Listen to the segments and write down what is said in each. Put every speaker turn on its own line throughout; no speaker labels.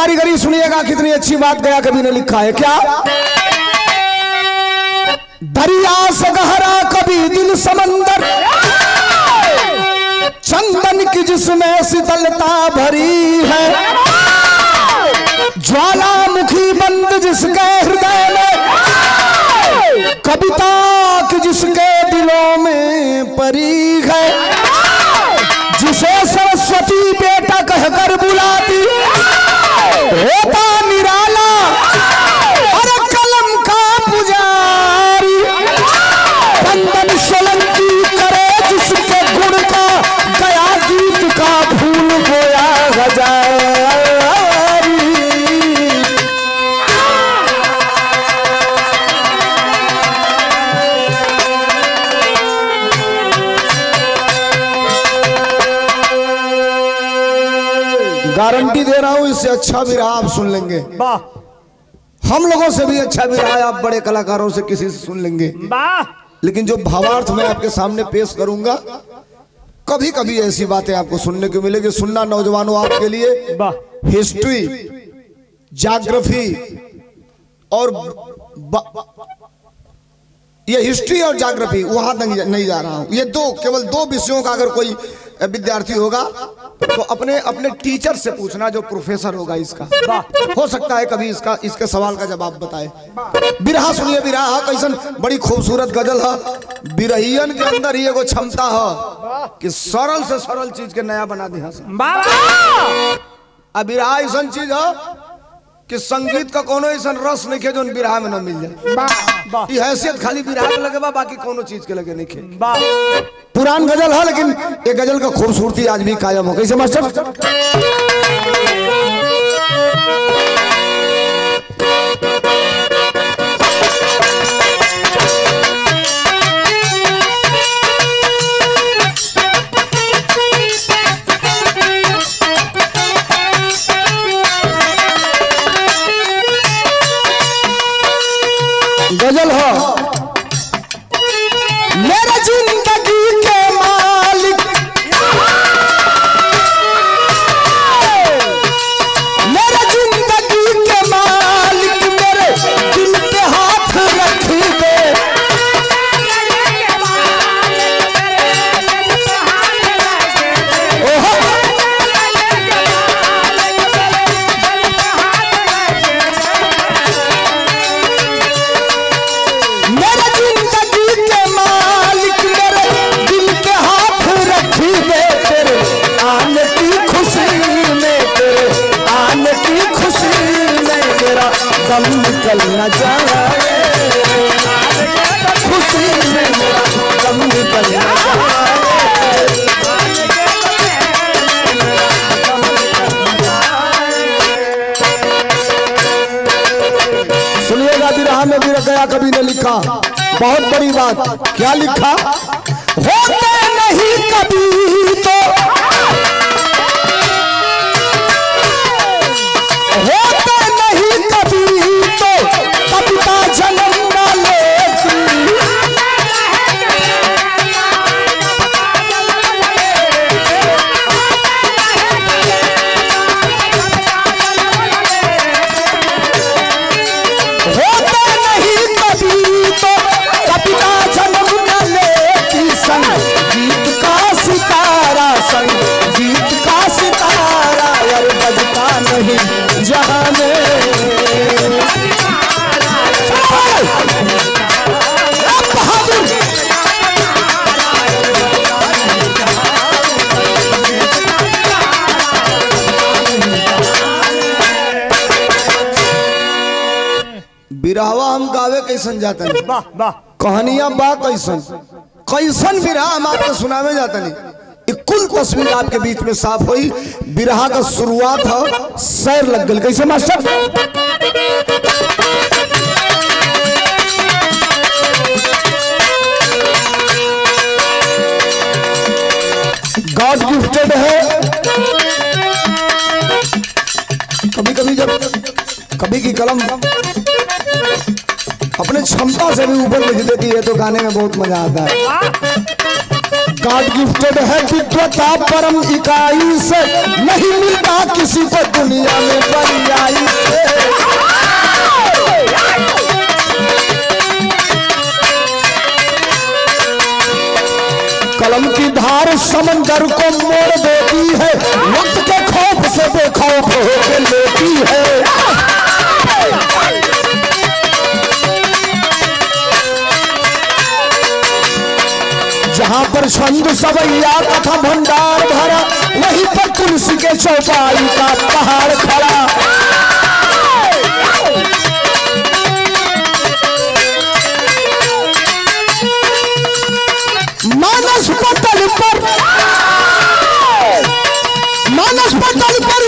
कारीगरी सुनिएगा, कितनी अच्छी बात गया कवि ने लिखा है। क्या दरिया से गहरा कभी दिल समंदर, चंदन की जिसमें शीतलता भरी है, ज्वालामुखी बंद जिसके हृदय में, कविता की जिसके दिलों में परी है, जिसे सरस्वती बेटा कहकर बुलाती, होता निराला अरे कलम का पुजारी, बंदन सोलंकी करे जिसके गुण का, गया गीत का फूल बोया हजारी। गारंटी दे रहा हूं, इससे अच्छा विरह आप सुन लेंगे। हम लोगों से भी अच्छा विरह आप बड़े कलाकारों से किसी से सुन लेंगे। लेकिन जो भावार्थ मैं आपके सामने पेश करूंगा, कभी कभी ऐसी बातें आपको सुनने को मिलेगी। सुनना नौजवानों आपके लिए हिस्ट्री, ज्योग्राफी और ये हिस्ट्री और ज्योग्राफी वहां तक नहीं जा रहा हूं। ये केवल दो विषयों का अगर कोई विद्यार्थी होगा तो अपने अपने टीचर से पूछना, जो प्रोफेसर होगा इसका, हो सकता है कभी इसके सवाल का जवाब बताए। बिरहा सुनिए, बिरहा कैसन बड़ी खूबसूरत गजल है। बिरहियन के अंदर ही एगो क्षमता है कि सरल से सरल चीज के नया बना दी। अब बिरहा ऐसा चीज है कि संगीत का कोनो ऐसा रस नहीं है जो बिरहा में न मिल जाए। ये हैसियत खाली बिरहा के लगे बा, बाकी कोनो चीज के लगे नहीं है। पुरान गजल है लेकिन ये गजल का खूबसूरती आज भी कायम हो। कैसे मास्टर? गजल हो, मेरा जिंदगी के मालिक, मेरा जिंदगी के मालिक, मेरे दिल पे हाथ रख दे, दम निकल न जाए, खुशी में मेरा दम निकल न जाए। सुनिएगा, बिरहा में भी गया कवि ने लिखा बहुत बड़ी बात। क्या लिखा? होते नहीं कभी तो बिरहवा हम गावे कैसन जाता नहीं, कहानियां बा कैसन कैसन बिरहा हम आपको सुनावे जाता नहीं। कुल तस्वीर आपके बीच में साफ हुई। बिरहा का शुरुआत है, सैर लग गई। कैसे मास्टर? गॉड गिफ्टेड है। कभी कभी जब कभी की कलम अपने क्षमता से भी ऊपर लिख देती है तो गाने में बहुत मजा आता है। गॉड गिफ्टेड है विद्वता परम इकाई से, नहीं मिलता किसी को दुनिया में पर्यायी से। कलम की धार समंदर को मोड़ देती है, वक्त के खौफ से बेखौफ होकर लेती है। जहाँ पर छंद सवैया कथा भंडार भरा, वहीं पर तुलसी के चौपाई का पहाड़ खड़ा। मानस पटल पर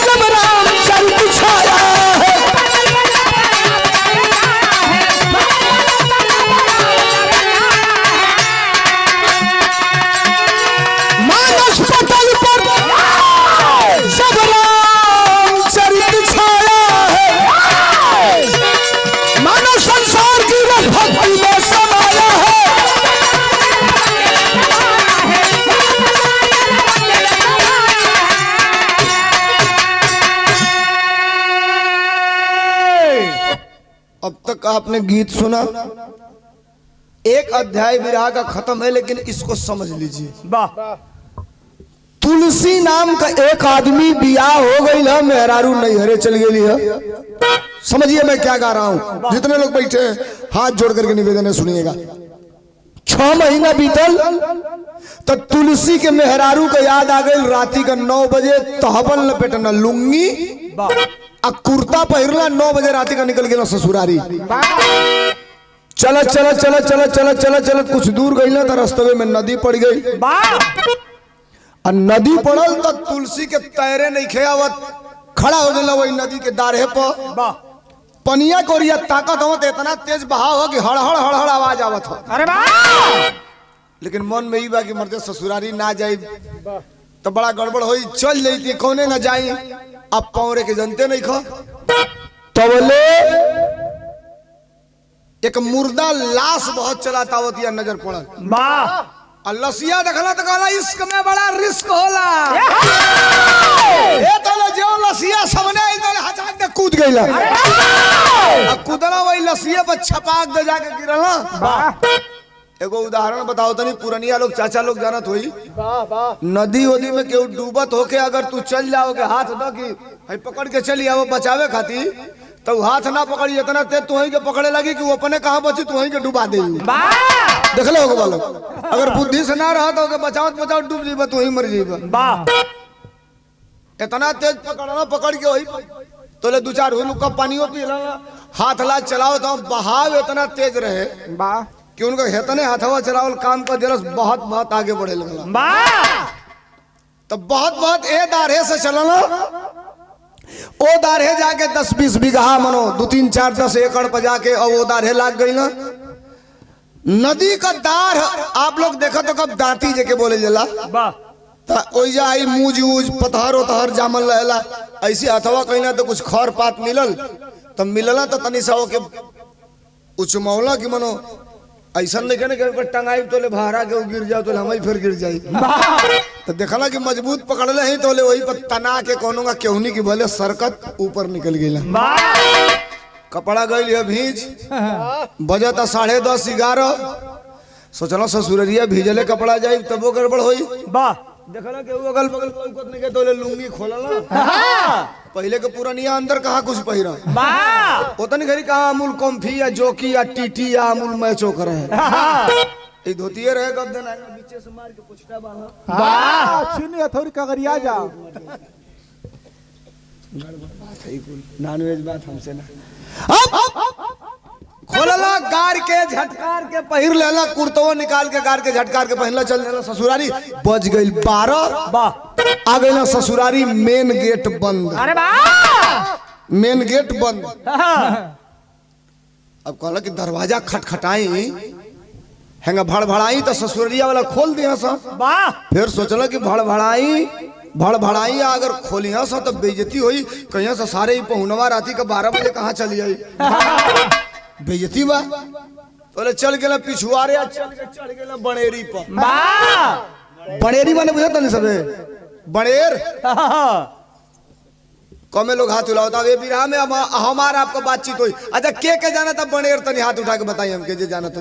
जब रामचरित छाया है, मानस पटल पर जब रामचरित छाया है, मानव संसार की रस भक्ति में समाया है। अब तक आपने गीत सुना, एक अध्याय विरह का खत्म है, लेकिन इसको समझ लीजिए।
वाह।
तुलसी नाम का एक आदमी बियाह हो गई है, मेहरारू नैहरे चल गई है। समझिए मैं क्या गा रहा हूं। जितने लोग बैठे हाथ जोड़ करके निवेदन है सुनिएगा। 6 महीना बीतल तो तुलसी के मेहरारू को याद आ गई। राती का 9 बजे तहबल लपेटना लुंगी आ कुर्ता पहिरला, 9 बजे राती का निकल गया ससुरारी। चल कुछ दूर गई ना तो रास्ते में नदी पड़ गई। और नदी पड़ल तो तुलसी के तैरे नहीं खेवत, खड़ा हो गया वही नदी के दारे पर। पनिया कोरिया ताकत हो तो इतना तेज बहाव हो कि हड़हड़ हड़हड़ आवाज आवत हो।
अरे वाह।
लेकिन मन में ही बा कि मरते ससुरारी ना जाई तो बड़ा गड़बड़ होई, चल जाती कौने ना जाई। अब पौरे के जनते नहीं खो तो बोले एक मुर्दा लाश बहुत चलाता होती है, नजर पड़ल। लसिया देखला तो कहला इश्क में बड़ा रिस्क होला। ए तो जो लसिया सामने आई तो हचाक दे कूद गईला। अब कूदला वही लसिया पर छपाक दे जाके गिरला। एगो उदाहरण बताओ तनी, पुरनिया लोग चाचा लोग जानत होई। नदी वदी में केहू डूबत होके अगर तू चल जाओगे हाथ दो कि भाई पकड़ के चली आओ बचावे खातिर, तो हाथ ना पकड़ी इतना तेज तुही के पकड़े लगी कि वो अपने कहां बची तुही के डुबा दे। देख लो वालों, अगर बुद्धि से ना रहा तो बचाओ डूब जीबा तुही मर जीबा। इतना तेज पकड़ना, पकड़ के वही तो ले 2-4 हुलुक का पानियों पी लेना, हाथ ला चलाओ तो बहाव इतना तेज रहे कि उनका हेतने हाथवा चलावल काम पर जरस बहुत आगे बढ़े लगला। तो बहुत ए दारे से चलना, ओ दारे जाके 10-20 बीघा मनो 2-3-4-10 एकड़ पर जाके और वो दारे लाग गई ना। नदी का दार आप लोग देखो तो कब दांती जेके बोले जला आई मूज ऊज पत्थर उतहर जामल रहेला। ऐसी हथवा कहीं ना तो कुछ खर पात मिलल तो मिलला तो तनी सा के उचमौला की मनो ऐसा नहीं कहने के टंगाई तो ले भारा के गिर जाओ तो हम फिर गिर जाई। तो देखला कि मजबूत पकड़ ले ही तो ले वही पर तना के कोनो का केहनी की भले सरकत ऊपर निकल गई। कपड़ा गई है भीज, बजता 10:30-11। सोचला ससुररिया भीजले कपड़ा जाई तब वो गड़बड़ होई। देखला के अगल बगल कोई नहीं के तो ले लुंगी खोलला। पहले के पुरानिया अंदर कहा कुछ पहिरा ओतनी घरी कहा अमूल कॉम्फी या जोकी या टीटी या अमूल मैचो करे ये धोतिए रहे कब दिन आएगा नीचे से मार के पुछटा बांधा
वाह चीनी हथौड़ी कगरिया जा।
नॉनवेज बात हमसे ना खोलला गार के झटकार के पहिर लेला, कुर्तवा निकाल के गार के झटकार के पहनला, चल लेला ससुरारी। बज गई 12 आ गई ना ससुरारी। मेन गेट बंद।
अरे वाह।
मेन गेट बंद। अब कहला कि दरवाजा खटखटाई हैंगा भड़भड़ाई तो ससुरिया वाला खोल दिया सा। फिर सोचला कि भड़भड़ाई अगर खोलिया सा तो बेइज्जती हुई, कहीं से सारे ही पहुनवा राती का 12 बजे कहाँ चली आई बेइज्जती बा। तो चल गया पिछुआरे, चल के चढ़ गया बनेरी पर। बड़ेरी माने बुझा नहीं सबे बड़ेर कमे लोग हाथ हिलाता ये बिरहा में हमारा आपको बातचीत हुई। अच्छा के जाना था बड़ेर तनी हाथ उठा के बताइए हमके जे जाना था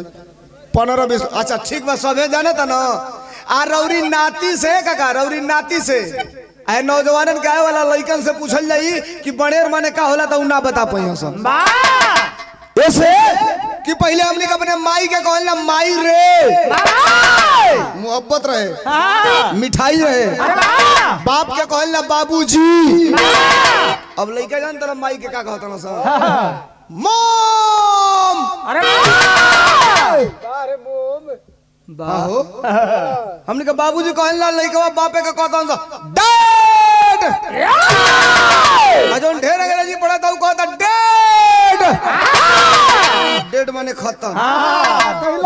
15-20। अच्छा ठीक बा सबे जाना था ना। आ रौरी नाती से काका रौरी नाती से आ नौजवानन के आए वाला लइकन से पूछल जाई कि बड़ेर माने का होला तो ना बता पाई सब ऐसे कि पहले हमने अपने माई के कहल ना माई रे मोहब्बत रहे मिठाई रहे बाप के कहल ना बाबूजी। अब लइका जान तरह माई के का कहता ना सब मॉम।
अरे
बाहो हमने कहा बाबूजी कहल ना लइका बापे का कहता ना डैड। अजोन ढेर अंग्रेजी पढ़ा था कहता डैड। डेड माने खत्म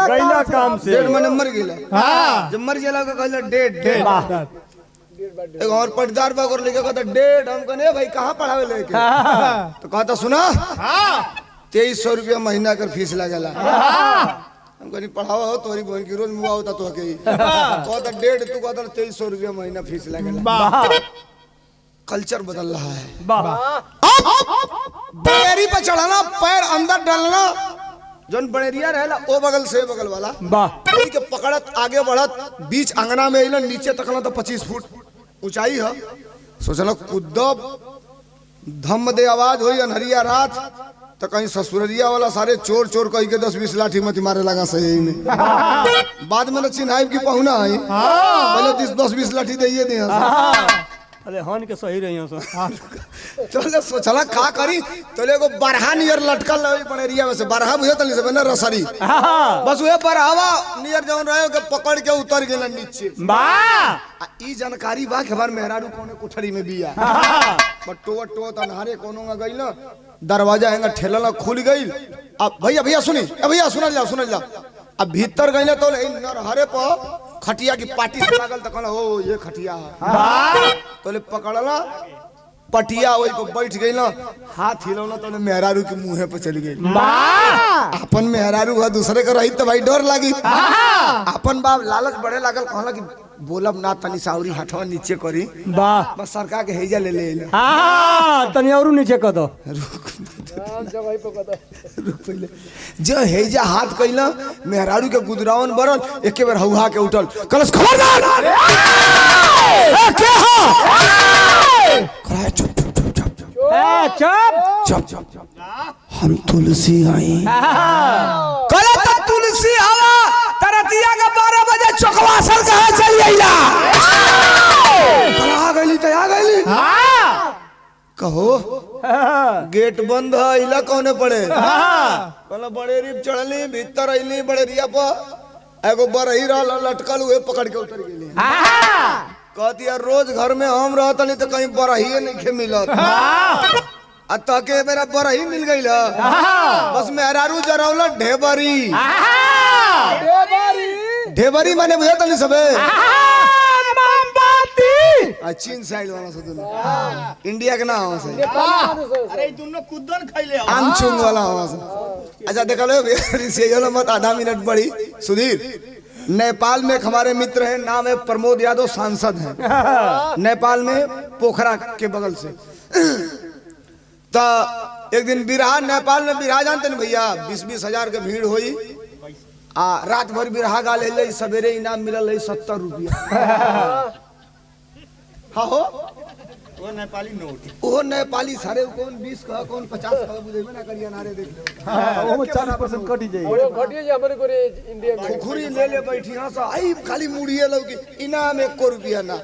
गैला काम से
डेड माने मर गेला। जब मर गेला का कहला डेड डेड। एक और पटदार बागर लिखा कहता डेड। हम कहने भाई कहाँ पढ़ावे लेके तो कहता सुना 2300 रुपया महीना कर फीस लगेला। हम कहनी पढ़ावा हो तोरी बहन की रोज मुआ होता तो के कहता डेड तू कहता 2300 रुपया महीना फीस लगेला। कल्चर बदल रहा है। बड़ेरी पे चढ़ाना पैर अंदर डालना जोन बड़ेरिया रहेला ओ बगल से बगल वाला कोई के पकड़त आगे बढ़त बीच अंगना में अइलन नीचे तकला तो 25 फुट ऊंचाई है। सोचल कुदब धम दे आवाज होई अनहरिया रात तो कहीं ससुररिया वाला सारे चोर चोर कही के 10-20 लाठी मत मारे लगा सही में। बाद में न चिन्हाइब की पहुना है पहले 10-20 लाठी दे दे।
अरे हन के सही रही
चले सोचला का करी तो एगो बरहा नियर लटकल रही बनेरिया में से बरहा बुझे तली से ना रसरी बस वे बरहावा नियर जौन रहे के पकड़ के उतर गेल नीचे। ई जानकारी बा के हमार मेहरारू कोने कोठरी में बिया बट्टो बट्टो तनहारे कोनो में गइल दरवाजा हैंगा ठेलला खुल गइल। अब भैया भैया सुनी भैया सुनल जा अब भीतर गइले तो नरहरे पर खटिया की पाटी से लागल तो कहला ओ ये खटिया है तो ले पकड़ला पटिया वही पे बैठ गई ना हाथ हिलौना तो मेहरारू के मुंह पे चली गई। अपन मेहरारू हुआ दूसरे का रही तो भाई डर लगी। अपन बाप लालच बड़े लागल कहला कि बोलब ना तनी साउरी हटवा नीचे करी बस सरकार के हेजा ले ले
तनी और नीचे कर दो
पहले जो हेजा हाथ कइला मेहरारू के गुदरावन बरल एके बार हौहा के उठल कलस खबरदार के हो चुप चुप चुप हम तुलसी आई कल तक तुलसी हवा तरतिया के 12 बजे चौकवासल कहां चली आइला आ गईली कहो गेट बंद है इला कौने पड़े कहला बड़ेरी चढ़ली भीतर अइली बड़ेरिया पर एगो बरही रहल लटकल हुए पकड़ के उतर गेली। कहती यार रोज घर में हम रहता नहीं तो कहीं बरही नहीं खे मिलत के मेरा बरही मिल गई बस मेहरारू जरौला ढेबरी ढेबरी माने बुझे तनी सबे चीन साइड वाला से इंडिया के ना हवा से
अरे दोनों कुदन खइले
आमचुंग वाला हवा से। अच्छा देखा लो से मत आधा मिनट बड़ी सुधीर नेपाल में हमारे मित्र हैं नाम है प्रमोद यादव सांसद हैं नेपाल में पोखरा के बगल से। तो एक दिन बिरहा नेपाल में बिरहा जानते हैं भैया 20-20 हजार के भीड़ हुई रात भर बिरहा गा ले सवेरे इनाम मिलल 70 रुपया। हाँ हो
वो नेपाली नोट
वो नेपाली सारे कौन 20 का कौन 50 का बुझेबे ना करिया नारे देख लो
वो 40% कट जाई
घटिए जे हमरे को इंडिया में
खुखुरी ले बैठी हां सा आई खाली मुड़िए लौकी इनाम 1 रुपया ना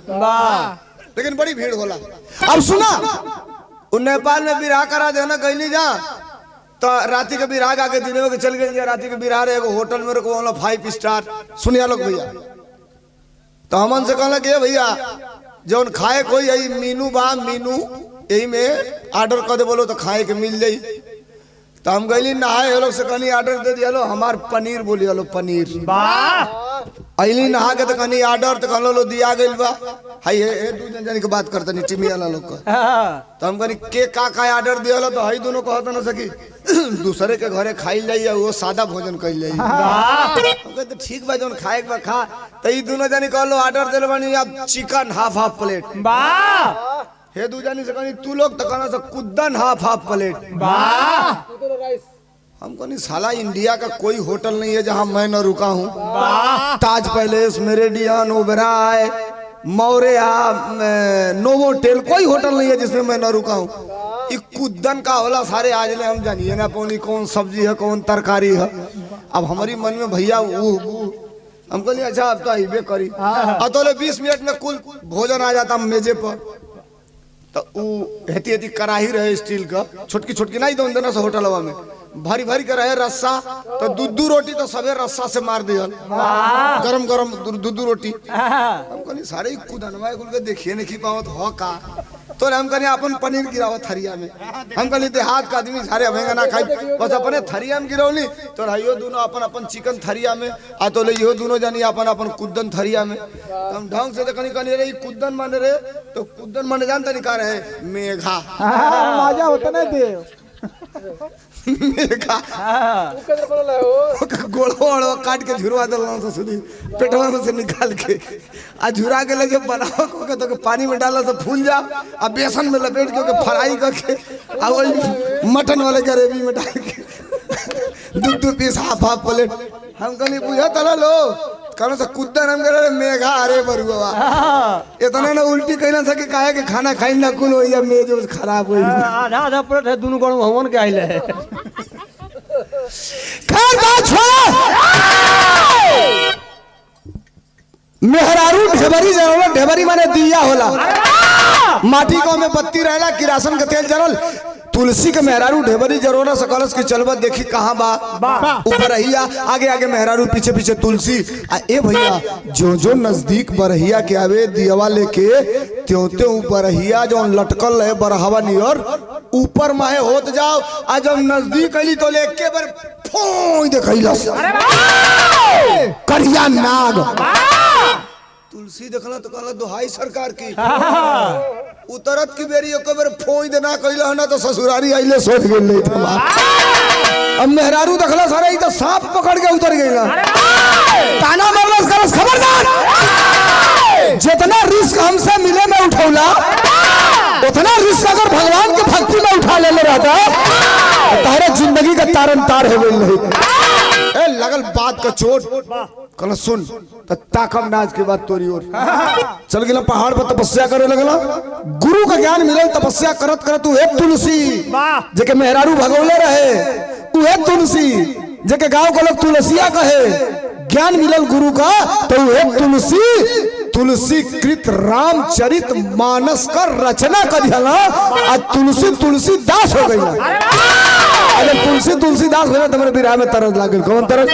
लेकिन बड़ी भीड़ होला। अब सुना उ नेपाल में बिरहा करा देना गइली जा तो राती के बिरहा गा के दिन में चल गई राती के बिरहा रे एगो होटल में रखो 5 स्टार सुनिया लोग भैया। तो हमन से कहला कि भैया जौन खाए कोई यही मीनू बा मीनू यही में ऑर्डर कर दे बोलो तो खाए के मिल जाई। तो हम गईली नहाए लोग से कहनी ऑर्डर दे दिया लो हमार पनीर बोलिए लो पनीर अली नहा के तो कहनी ऑर्डर तो कहलो लो दिया गइल बा हाय ये दू जन जानी के बात करते नहीं टीमी वाला लोग का
हाँ,
तो हम कहनी के का ऑर्डर दिया तो हाई दोनों कहता ना सकी दूसरे के घरे खाई जाइए वो सादा भोजन कइल जाइए हम कहते ठीक बा जौन खाए के बा खा तो ई दोनों जानी कहलो ऑर्डर देले बानी अब चिकन हाफ प्लेट
वाह
हे दू जानी से कहनी तू लोग तो कहना से कुद्दन हाफ प्लेट
वाह
राइस
हम कहनी साला इंडिया का कोई होटल नहीं है जहां मैं न रुका हूँ ताज palace Meridian Oberoi Maurya Novotel कोई होटल नहीं है जिसमें मैं न रुका हूँ ये कुद्दन का होला सारे आज ले हम जानिए ना पौनी कौन सब्जी है कौन तरकारी है अब हमारी मन में भैया वो हम कहली अच्छा अब तो अबे करी अब तो 20 मिनट में कुल भोजन आ जाता मेजे पर तो हेती हेती कढ़ाई रहे स्टील का छोटकी छोटकी नहीं दो देना से होटलवा में भारी भारी के रहे रस्सा तो दूध रोटी तो सबे रस्सा से मार दिया गरम गरम दूध रोटी हम कहनी सारे ही कुदनवा कुल के देखिए नहीं की पावत हो का तो हम कहनी अपन पनीर गिरावत थरिया में हम कहनी देहात का आदमी सारे हमें ना खाई बस अपने थरिया में गिरौली तो रहियो दोनों अपन अपन चिकन थरिया में आ तो ले यो दोनों जानी अपन अपन कुद्दन थरिया में तो हम ढंग से देखनी कहनी रे कुद्दन माने रे तो कुद्दन माने जानता नहीं का रहे मेघा
मजा होता ना दे
मेघा
वो कदर बनल है हो
गोड़ो काट के झुरवा दिल से सुनी पेटवा में से निकाल के आ झुरा के ले जब बनाओ को तो पानी में डाला तो फूल जा आ बेसन में लपेट के फ्राई करके आ वही मटन वाले ग्रेवी में डाल के दू पीस हाफ प्लेट हम कहनी बुझा तला लो कहना से कुद्दन हम करे मेघा अरे बरुआ इतना ना उल्टी कहना था कि काहे के खाना खाई ना कुल हो या मेज खराब हो
आधा आधा प्लेट है दोनों गण भवन के आइले है
खैर बात छोड़ो मेहरारू ढेबरी जरल ढेबरी माने दिया होला माटी को में बत्ती रहला किरासन के तेल जरल तुलसी के मेहरारू ढेबरी जरोना सकलस की चलबत देखी कहां बा ऊपर रहिया आगे आगे मेहरारू पीछे पीछे तुलसी आ ए भैया जो जो नजदीक बरहिया के आवे दियवा लेके त्यों त्यों ऊपर रहिया जो लटकल है बरहवा नियर ऊपर माहे होत जाओ आ जब नजदीक आइली तो लेके बार फोई देखैलस करिया नाग तुलसी देखला तो कहला दुहाई सरकार की उतरत की बेरी एक बार फोई देना कहला ना तो ससुरारी आइले सोच गेल नहीं था अब मेहरारू देखला सारे ई तो सांप पकड़ के उतर गइला ताना मारलस करस खबरदार जितना रिस्क हमसे मिले में उठौला उतना रिस्क अगर भगवान के भक्ति में उठा ले रहता तारे जिंदगी का तारन तार हो गइल नहीं ए लगल बात का चोट कल सुन तो ताकम नाच के बाद तोरी ओर चल गया पहाड़ पर तपस्या करे लगला गुरु का ज्ञान मिलल तपस्या करत करत उहे तुलसी जेके मेहरारू भगौले रहे उहे तुलसी जेके गांव के लोग तुलसिया कहे ज्ञान मिलल गुरु का तो उहे तुलसी कृत रामचरित मानस का रचना कर दिया आज तुलसी दास हो गई अरे तुलसी दास हो तुम्हारे विराह में तरस लागल कौन तरस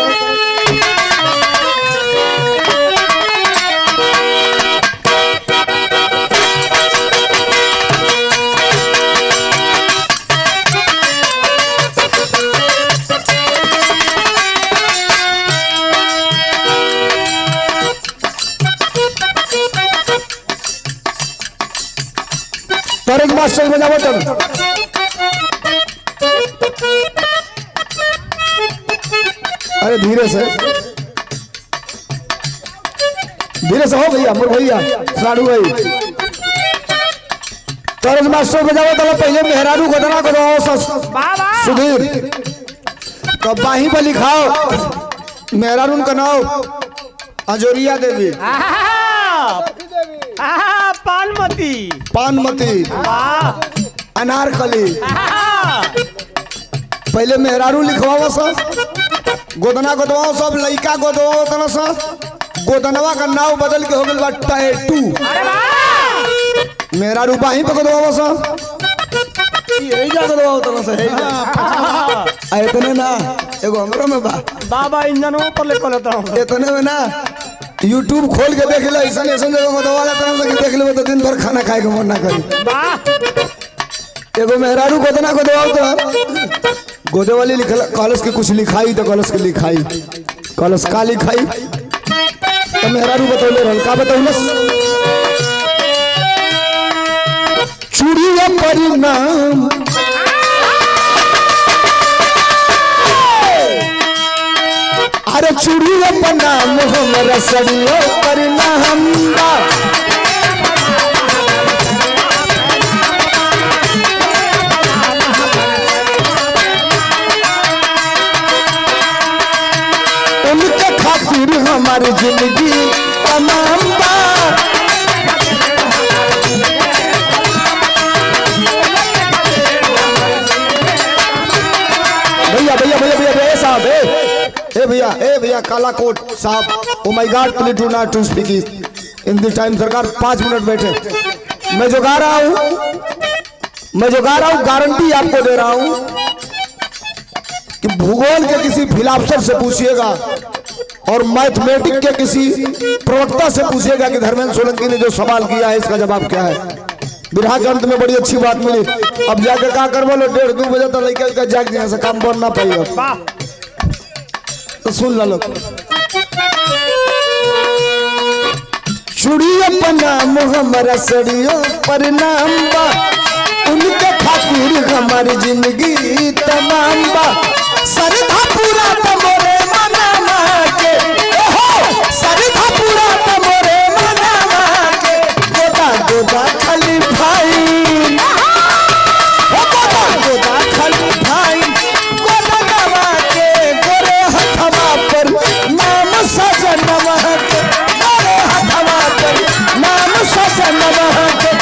एक मास्टर बजाओ तुम अरे धीरे से हो भैया मोर भैया साड़ू भाई तरज मास्टर बजाओ तो पहले मेहरारू गोदना को दो सुधीर तो बाही पर लिखाओ मेहरारू का नाम अजोरिया देवी पानमती अनारकली पहले मेहरारू लिखवाओ सब गोदना गोदवाओ सब लइका गोदवाओ तना सब गोदनवा का नाव बदल के हो गइल बा टैटू मेहरारू बाही पे गोदवाओ सब यही जा गोदवाओ तना से आ इतने ना एगो हमरो में बा
बाबा इंजनों पर ले लेता हूं
इतने में ना YouTube खोल के देख ले ऐसा जगह गोदवाला तरह से देख ले तो दिन भर खाना खाए के मन ना करी एगो मेहरारू गोदना गोदवाओ तो गोदे वाली लिखल कॉलेज के कुछ लिखाई तो कॉलेज के लिखाई कॉलेज का लिखाई तो मेहरारू बतौले रहल का बतौलस चूड़िया परिणाम अरे चूड़िया परिणाम हमरा सड़ियो परिणाम उनके खातिर हमारी जिंदगी तमाम बा भैया भैया भैया भैया भैया साहब ए भैया काला कोट साहब oh my god please do not to speak in this time. सरकार 5 मिनट बैठे। मैं जो गा रहा हूँ गारंटी आपको दे रहा हूँ कि भूगोल के किसी फिलासफर से पूछिएगा और मैथमेटिक के किसी प्रवक्ता से पूछिएगा कि धर्मेंद्र सोलंकी ने जो सवाल किया है इसका जवाब क्या है। बिरहा के अंत में बड़ी अच्छी बात मिली। अब जाके क्या कर बोलो 1:30-2 बजे तक लेकर जाग दिया से काम बनना पाइए तो सुन लो। चूड़िया परिणाम हमारा सड़ियो परिणाम बा उनके खातिर हमारी जिंदगी तमाम बा सरधा पूरा तमोरे मनाना के सरधा पूरा तमोरे मनाना के गोदा गोदा खाली भाई गोदा खाली भाई गोदा गवा के गोरे हथवा पर नाम सजनवा के गोरे हथवा पर नाम सजनवा के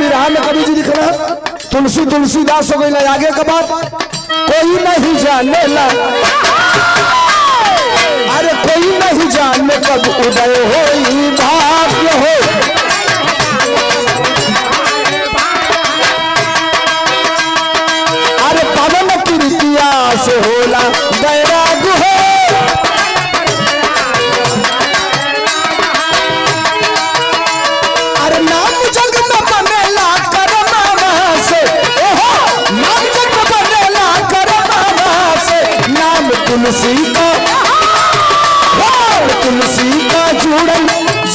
बिरहा में कभी जी दिख रहा तुलसी तुलसीदास हो गई ना आगे का बात कोई नहीं जाने ला अरे कोई नहीं जाने कब उदय हो भाग्य हो अरे पवन कीर्तिया से होला बैराग हो अरे नाम जग में बनेला कर मामा से नाम जग में बनेला कर मामा से नाम तुलसी का जुड़ल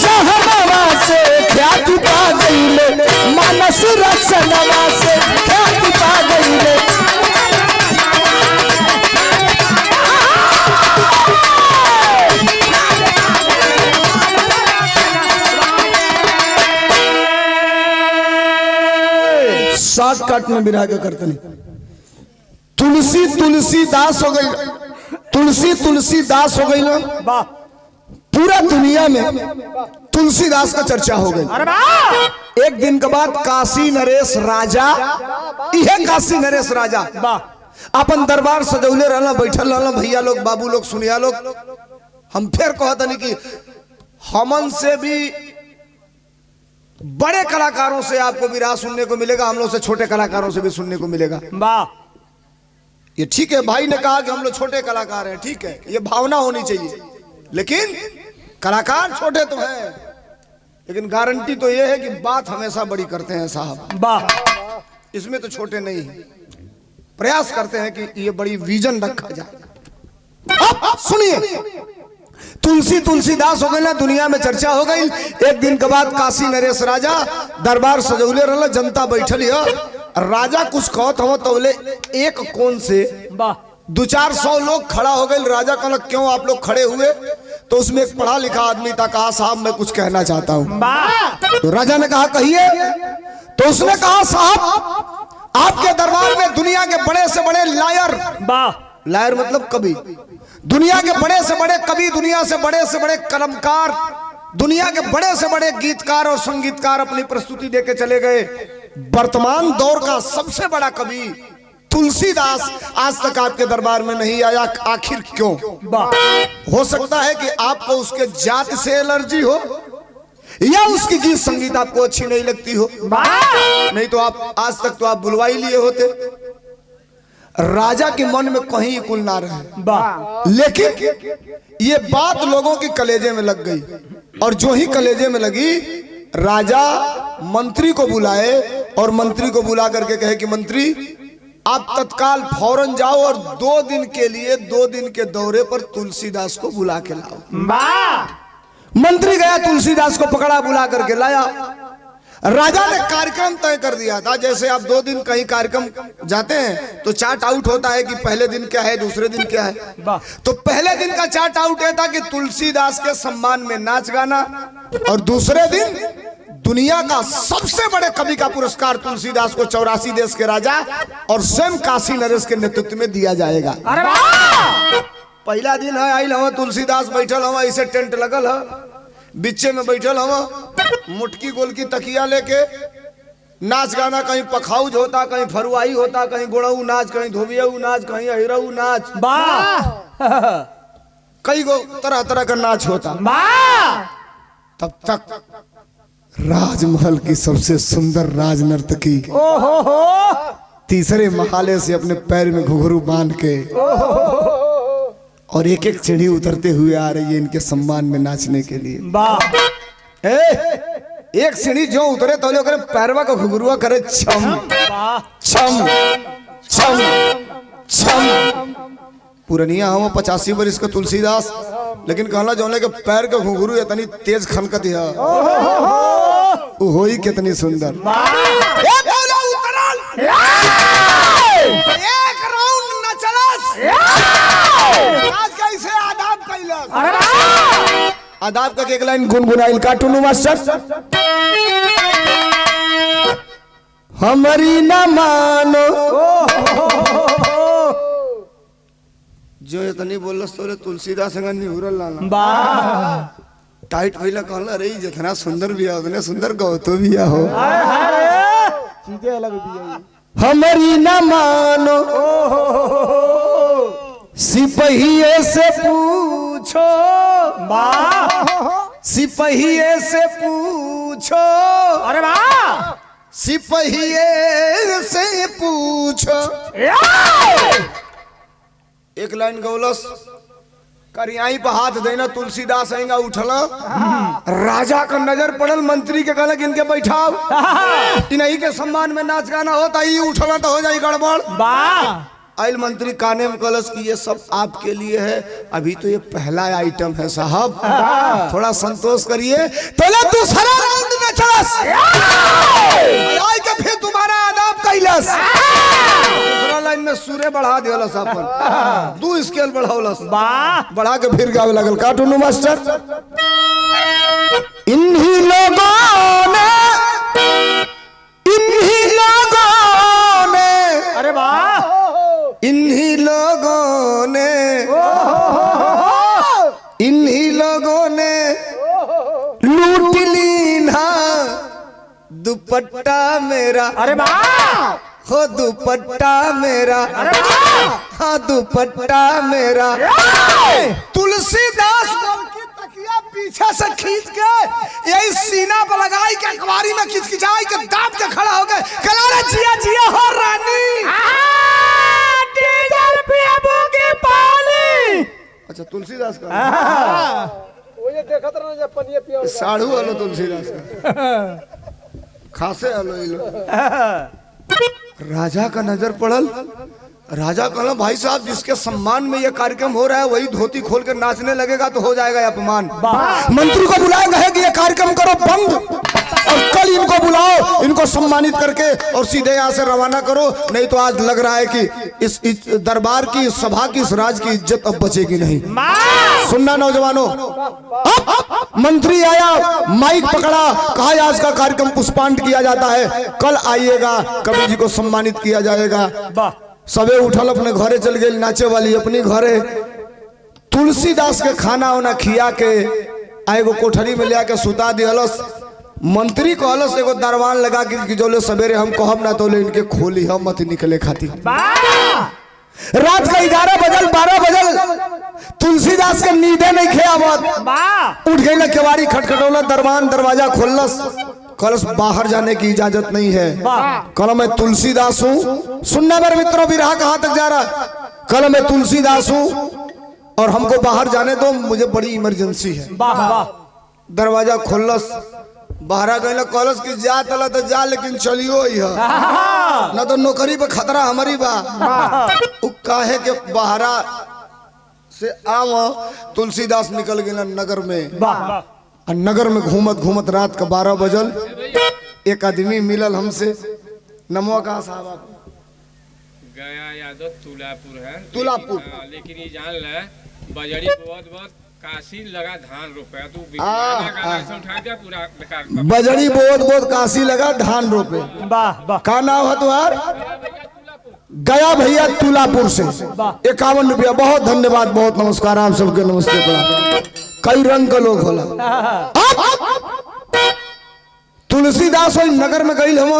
जहनवा से ख्याति पा गईले मानस रचनवा से ख्याति पा गईले शॉर्टकट में बिरहा के करते नहीं। तुलसी तुलसीदास हो गई तुलसीदास हो गई ना पूरा दुनिया में तुलसीदास का चर्चा हो गई। एक दिन के बाद काशी नरेश राजा यह काशी नरेश राजा अपन दरबार सजौले रहना बैठल रहना भैया लोग बाबू लोग सुनिया लोग हम फिर कहते नहीं कि हमन से भी बड़े कलाकारों से आपको विराह सुनने को मिलेगा हम लोग से छोटे कलाकारों से भी सुनने को मिलेगा। ये ठीक है भाई ने कहा कि हम लोग छोटे कलाकार हैं ठीक है ये भावना होनी चाहिए लेकिन कलाकार छोटे तो हैं लेकिन गारंटी तो ये है कि बात हमेशा बड़ी करते हैं साहब इसमें तो छोटे नहीं प्रयास करते हैं कि ये बड़ी विजन रखा जाए। अब सुनिए तुलसीदास हो गए ना दुनिया में चर्चा हो गई। एक दिन के बाद काशी नरेश राजा दरबार सजौले रहा जनता बैठल राजा कुछ कहत हो तो बोले एक कोन से 200-400 लोग खड़ा हो गए। राजा कहला क्यों आप लोग खड़े हुए तो उसमें एक पढ़ा लिखा आदमी था कहा साहब मैं कुछ कहना चाहता हूं। तो राजा ने कहा कहिए तो उसने कहा साहब आपके दरबार में दुनिया के बड़े से बड़े लायर मतलब कवि दुनिया के बड़े से बड़े कवि दुनिया से बड़े कलमकार दुनिया के बड़े से बड़े गीतकार और संगीतकार अपनी प्रस्तुति देके चले गए। वर्तमान दौर का सबसे बड़ा कवि तुलसीदास आज तक आपके दरबार में नहीं आया आखिर क्यों? हो सकता है कि आपको उसके जाति से एलर्जी हो या उसकी गीत संगीत आपको अच्छी नहीं लगती हो नहीं तो आप आज तक तो आप बुलवा ही लिए होते। राजा के मन में कहीं कुल ना रहे लेकिन ये बात लोगों की कलेजे में लग गई और जो ही कलेजे में लगी राजा मंत्री को बुलाए और मंत्री को बुला करके कहे कि मंत्री आप तत्काल फौरन जाओ और 2 दिन के लिए 2 दिन के दौरे पर तुलसीदास को बुला के लाओ। मंत्री गया, तुलसीदास को पकड़ा, बुला करके लाया। राजा ने कार्यक्रम तय कर दिया था। जैसे आप 2 दिन कहीं कार्यक्रम जाते हैं तो चार्ट आउट होता है कि पहले दिन क्या है, दूसरे दिन क्या है। तो पहले दिन का चार्ट आउट ये था कि तुलसीदास के सम्मान में नाच गाना, और दूसरे दिन दुनिया का सबसे बड़े कवि का पुरस्कार तुलसीदास को 84 देश के राजा और स्वयं काशी नरेश के नेतृत्व में दिया जाएगा। पहला दिन है, आइल हवा तुलसीदास बैठल हवा, ऐसे टेंट लगल है, बीचे में बैठल हवा, मुटकी गोल की तकिया लेके नाच गाना, कहीं पखाउज होता, कहीं फरुआई होता, कहीं गुड़ऊ नाच, कहीं धोबियाऊ नाच, कहीं अहिरऊ नाच, कई गो तरह तरह का नाच होता। तब तक राजमहल की सबसे सुंदर राज नर्तकी तीसरे महाले से अपने पैर में घुंघरू बांध के और एक एक सीढ़ी उतरते हुए आ रही है इनके सम्मान में नाचने के लिए। एक सीढ़ी जो उतरे तो करे पैरवा का घुंघरुआ करे छम छम छम छम। पुरनिया हम 85 वर्ष का तुलसीदास, लेकिन कहला जौने के पैर के घुंघरू इतनी तेज खनकत है, होई कितनी सुंदर। एक राउंड नचलस, आज कैसे आदाब कैलस, आदाब का एक लाइन गुनगुनाइल कार्टून मास्टर। हमारी न मानो जो इतनी बोलस तो तुलसीदास संग निहुरल लाना टाइट भइला कहला रे जितना सुंदर बिया उतने सुंर गौ तो बिया हो।
चीजें अलग बिया।
हमारी न मानो सिपहिए से पूछो, सिपहिए से पूछो, अरे वाह, सिपहिए से पूछो। एक लाइन गौलस करियाई पर हाथ देना, तुलसीदास आएगा उठला, राजा का नजर पड़ल, मंत्री के कहला इनके बैठाओ, इन्हीं के सम्मान में नाच गाना होता, ही उठला तो हो जाए गड़बड़। आइल मंत्री काने में कलश की ये सब आपके लिए है, अभी तो ये पहला आइटम है साहब, थोड़ा संतोष करिए। तो दूसरा राउंड में चलस, के फिर तुम्हारा आदाब कैलस, दूसरा लाइन में सूर्य बढ़ा दिलस, अपन 2 स्केल बढ़ावलस, बढ़ा के फिर गावे लगल कार्टून मास्टर। इन्हीं लोगों ने, इन्हीं लोगों ने, अरे वाह, इन्हीं लोगों ने, इन्हीं लोगों ने लूट ली ना दुपट्टा मेरा, अरे वाह, हो दुपट्टा मेरा, अरे हाँ दुपट्टा मेरा। तुलसीदास की तकिया पीछे से खींच के यही सीना पर लगाई के अखबारी में खिचखिचाई के दाब के खड़ा हो गए, कलारा जिया जिया हो रानी। अच्छा तुलसीदास का
वो ये देखत रहना जब पनिया पिया
साढ़ू वालो तुलसीदास का खासे वालो ये लोग। राजा का नजर पड़ल, राजा कहला भाई साहब जिसके सम्मान में ये कार्यक्रम हो रहा है वही धोती खोल कर नाचने लगेगा तो हो जाएगा अपमान। मंत्री को बुलाया गया कि ये कार्यक्रम करो बंद, और कल इनको बुलाओ, इनको सम्मानित करके और सीधे यहाँ से रवाना करो, नहीं तो आज लग रहा है कि इस दरबार की, इस सभा की, इस राज की इज्जत अब बचेगी नहीं। सुनना नौजवानों, मंत्री आया, माइक पकड़ा, कहा आज का कार्यक्रम पुष्पांट किया जाता है, कल आइएगा कवि जी को सम्मानित किया जाएगा। सबे उठल अपने घरे चल गए, नाचे वाली अपनी घरे। तुलसीदास के खाना वाना खिया के एगो कोठरी में ले आके सुता दिहलस। मंत्री कहलस एगो दरवान लगा कि जो ले सवेरे हम कहब ना तो ले इनके खोली हम मत निकले खाती। रात का 11 बजल 12 बजल तुलसीदास के नींदे नहीं खेया मत, उठ गई ना, केवाड़ी खटखटौला, दरवान दरवाजा खोलस, कलश बाहर जाने की इजाजत नहीं है। कल मैं तुलसीदास हूँ, सुनना मेरे मित्रों, विरहा कहाँ तक जा रहा। कल मैं तुलसीदास हूँ और हमको बाहर जाने दो, मुझे बड़ी इमरजेंसी है। दरवाजा खोलस, बाहरा गए कॉलेज की जा तला तो जा, लेकिन चलियो ही है ना तो नौकरी पे खतरा हमारी बा। उ काहे के बाहरा से आओ तुलसीदास निकल गए नगर में। और नगर में घूमत घूमत रात का 12 बजल एक आदमी मिलल हमसे। नमो कहा साहब आप?
गया यादव तुलापुर है।
तुलापुर।
लेकिन ये जान ले बजड़ी बहुत बहुत काशी लगा धान रोपे तू उठा दिया पूरा बेकार।
बजड़ी बहुत बहुत काशी लगा धान रोपे। का नाम है तुम्हार? गया भैया तुलापुर से 51 रुपया। बहुत धन्यवाद, बहुत नमस्कार आप सबके। नमस्ते प्रणाम। कई रंग के लोग होला। तुलसीदास और नगर में गई हम।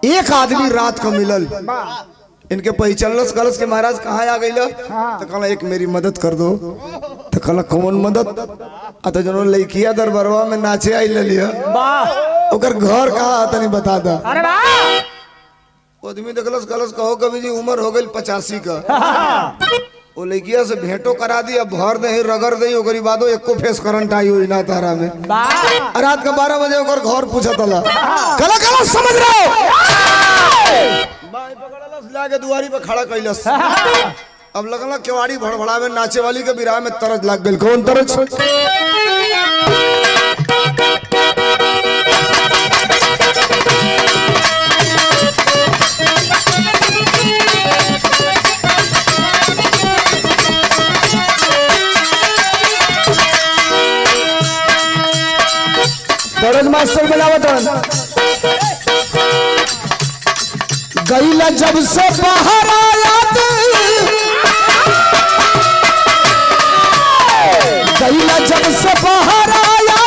एक आदमी रात को मिलल, इनके पहचानलस कलश के महाराज कहाँ आ गई? तो कहला एक मेरी मदद कर दो। तो कहला कौन मदद? तो जनो लड़किया दरबारवा में नाचे आई लिया, ओकर घर कहाँ तनी बता दा। आदमी देखलस कलश कहो कभी जी उम्र हो गई 85 का। वो लड़किया से भेंटो करा दी, अब भर दे रगड़ दे, ओकरी बादो एको फेस करंट आई हुई ना तारा में। रात का 12 बजे ओकर घर पूछा तला कला कला समझ रहे हो? माई पकड़लस लाके दुआरी पे खड़ा कैलस। अब लगला केवाड़ी भड़भड़ावे, नाचे वाली के बिराह में तरज लग गई। कौन तरज? तरज मास्टर बनावत गईला जब से बाहर आया, गईला जब से बाहर आया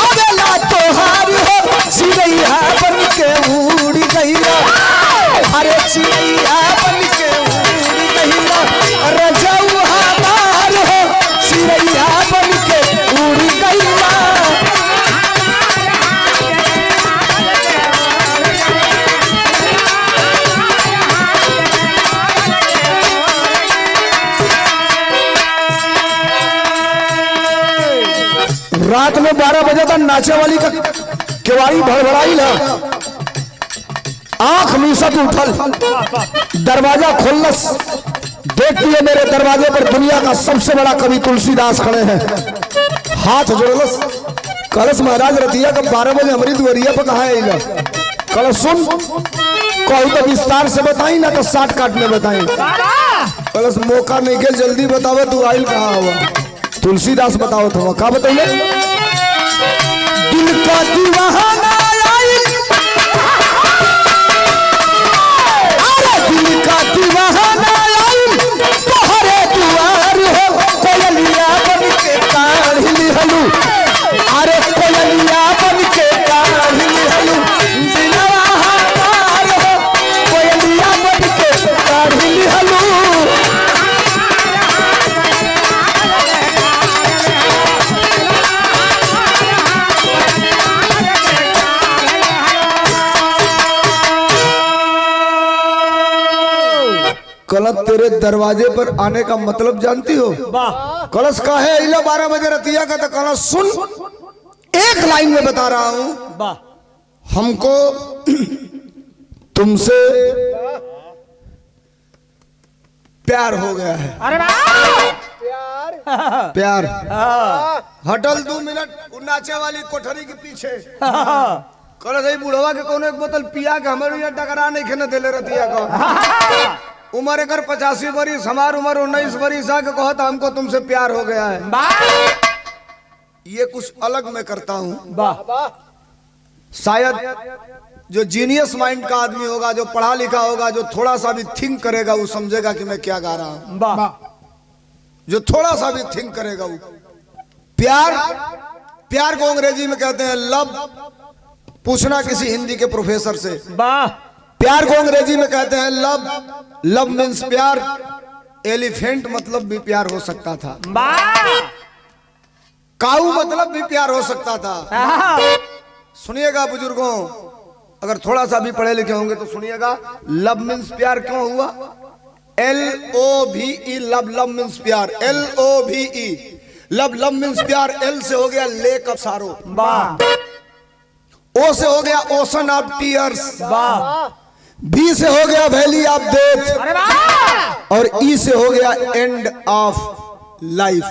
आवेला तोहार हो चिड़ैया बन के उड़ गईला। अरे चिड़ैया बन के उड़ गईला, रजऊ हमार हो चिड़ैया बन के उड़ गईला। रात में 12 बजे तक नाचे वाली का केवाड़ी भड़भड़ाई ना, आंख मीसत उठल, दरवाजा खोलस, देखती है मेरे दरवाजे पर दुनिया का सबसे बड़ा कवि तुलसीदास खड़े हैं। हाथ जोड़लस, कलश महाराज रतिया का 12 बजे हमारी दुआरिया पर कहाँ आएगा? कलश सुन, कहू तो विस्तार से बताई ना तो साठ काट में बताई। कलश मौका नहीं के जल्दी बतावे तू आइल कहाँ हुआ? तुलसीदास बताओ तो क्या बताइए? दिल का दीवाना आइल, अरे दिल का दीवाना आइल तोहरे दुआर हो, कोयलिया बन के काढ़ी लिहलू, अरे कोयलिया बन के काढ़ी लिहलू, दिलवा हमार हो कोयलिया बन के काढ़ी लिहलू। कलश तेरे दरवाजे पर आने का मतलब जानती हो? कलश का है 12 बजे रतिया का। तो कलश सुन, एक लाइन में बता रहा हूं, हमको तुमसे प्यार हो गया है।
अरे
प्यार हटल 2 मिनट नाचे वाली कोठरी के पीछे। कलश बुढ़वा के कोनो एक बोतल पिया के हमारे यहाँ टकरा नहीं खेने देले रतिया का। उम्र एकर 85 बरिस, हमार उम्र 19 बरिस के कहता हमको तुमसे प्यार हो गया है। ये कुछ अलग मैं करता हूँ। शायद जो जीनियस माइंड का आदमी होगा, जो पढ़ा लिखा होगा, जो थोड़ा सा भी थिंक करेगा वो समझेगा कि मैं क्या गा रहा हूँ। जो थोड़ा सा भी थिंक करेगा वो प्यार, प्यार को अंग्रेजी में कहते हैं लव। पूछना किसी हिंदी के प्रोफेसर से, प्यार को अंग्रेजी में कहते हैं लव। लव मीन्स प्यार। एलिफेंट मतलब भी प्यार हो सकता था, काऊ मतलब भी प्यार हो सकता था। सुनिएगा बुजुर्गों, अगर थोड़ा सा भी पढ़े लिखे होंगे तो सुनिएगा। लव मीन्स प्यार क्यों हुआ? LOVE लव, लव मीन्स प्यार। LOVE लव, लव मीन्स प्यार। L से हो गया लेक ऑफ सारो। ओ से हो गया ओशन ऑफ टीयर्स,
वाह
बी से हो गया वैली ऑफ डेथ,
अरे वाह
और ई से हो गया end of life.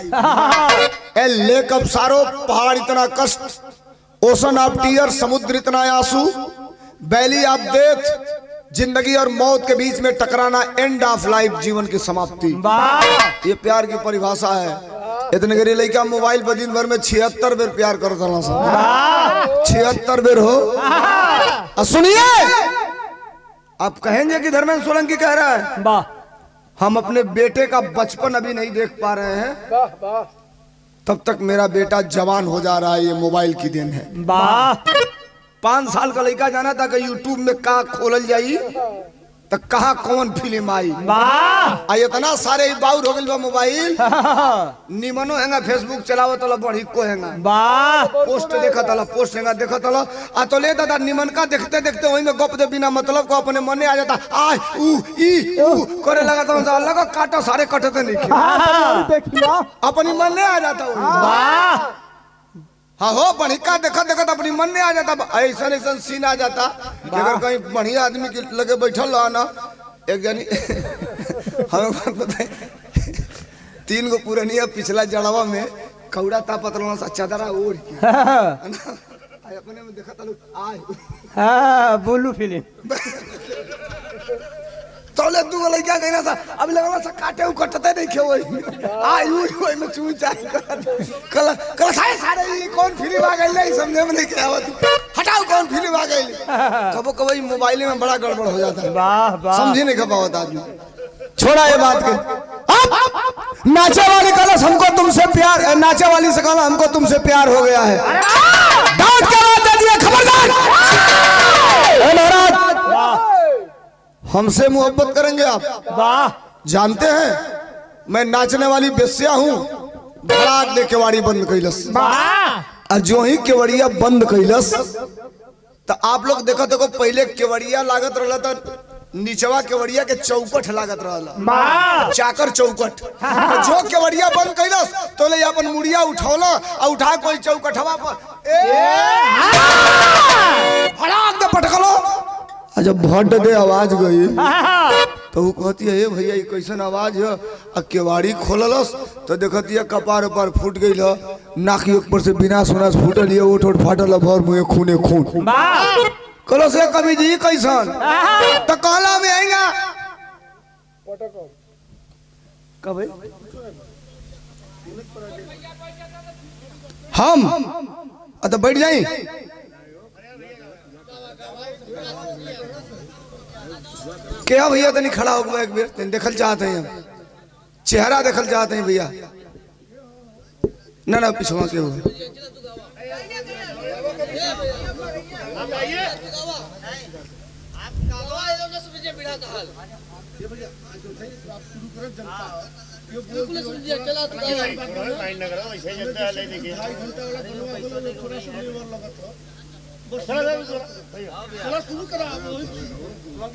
A lake of सारो, पहाड़ इतना कष्ट, ओशन ऑफ टीयर, समुद्र इतना आंसू, वैली ऑफ डेथ, जिंदगी और मौत के बीच में टकराना, एंड ऑफ लाइफ, जीवन की समाप्ति।
वाह
ये प्यार की परिभाषा है। इतने गरीब लड़का मोबाइल पर दिन भर में 76 बेर प्यार कर देना, 76 बेर हो। और सुनिए, आप कहेंगे कि धर्मेंद्र सोलंकी कह रहा है
वाह
हम अपने बेटे का बचपन अभी नहीं देख पा रहे हैं,
वाह वाह
तब तक मेरा बेटा जवान हो जा रहा है, ये मोबाइल की देन है।
वाह
5 साल का लड़का जाना था कि यूट्यूब में कहा खोलल जाई तो कहा कौन फिल्म आई,
वाह
आ इतना सारे बाउर हो गए मोबाइल, निमनो हैंगा फेसबुक चलावो तो बड़ी को हैंगा,
वाह
पोस्ट देखा तला, पोस्ट हैंगा देखा तला, आ तो ले दादा निमन का देखते देखते वही में गप दे बिना मतलब को अपने मन आ जाता, आ ऊ ई ऊ करे लगा तो लगा काटा सारे कटते नहीं
देखिए
अपनी मन आ जाता वही।
वाह
हाँ हो बढ़िया देखा देखा तो अपनी मन में आ जाता, ऐसा ऐसा सीन आ जाता कि अगर कहीं बढ़िया आदमी के लगे बैठल रहा ना, एक जनी हमें बात बताए, 3 गो पुरनिया पिछला जड़वा में कौड़ा ता पतला सा चादरा ओढ़ के अपने में देखा तलू आए
हाँ बोलू फिल्म
तौले 2 लड़का कहना था, अब लगा सा काटे उ कटते नहीं खे वही आई वही में चू चाई कल कल सारे ये कौन फिल्म आ गई नहीं समझे में नहीं के आवत, हटाओ कौन फिल्म आ गई, कबो कबो मोबाइल में बड़ा गड़बड़ हो जाता है,
वाह वाह
समझ नहीं पाता आदमी। छोड़ा ये बात के, अब नाचे वाली कलश हमको तुमसे प्यार, नाचे वाली से कहा हमको तुमसे प्यार हो गया है, डांट के बात दे दिया खबरदार, महाराज हमसे मोहब्बत करेंगे आप,
वाह
जानते हैं मैं नाचने वाली बेस्या हूँ, धड़ाक दे केवाड़ी बंद कैलस,
वाह
और जो ही केवड़िया बंद कैलस तो आप लोग देखो देखो पहले केवड़िया लागत रहा था, नीचवा केवड़िया के चौकट लागत रहा, चाकर चौकट, तो जो केवड़िया बंद कैलस तो ले अपन मुड़िया उठौला और उठा कोई चौकटवा पर फड़ाक दे पटकलो, जब भट दे आवाज गई तो वो कहती है भैया ये कैसन आवाज है, आ केवाड़ी खोललस तो देखती है कपार उपार फूट गई है, नाक ऊपर से बिना सुना फूटल है, ओठ ओठ फाटल भर मुँह खूने खून, कलो से कभी जी कैसन तो कहला में आएगा कभी हम तो बैठ जाए, क्या भैया तनी खड़ा हो गया एक बार देखल चाहते हैं, हम चेहरा देखल चाहते हैं भैया, ना ना पिछवा के हो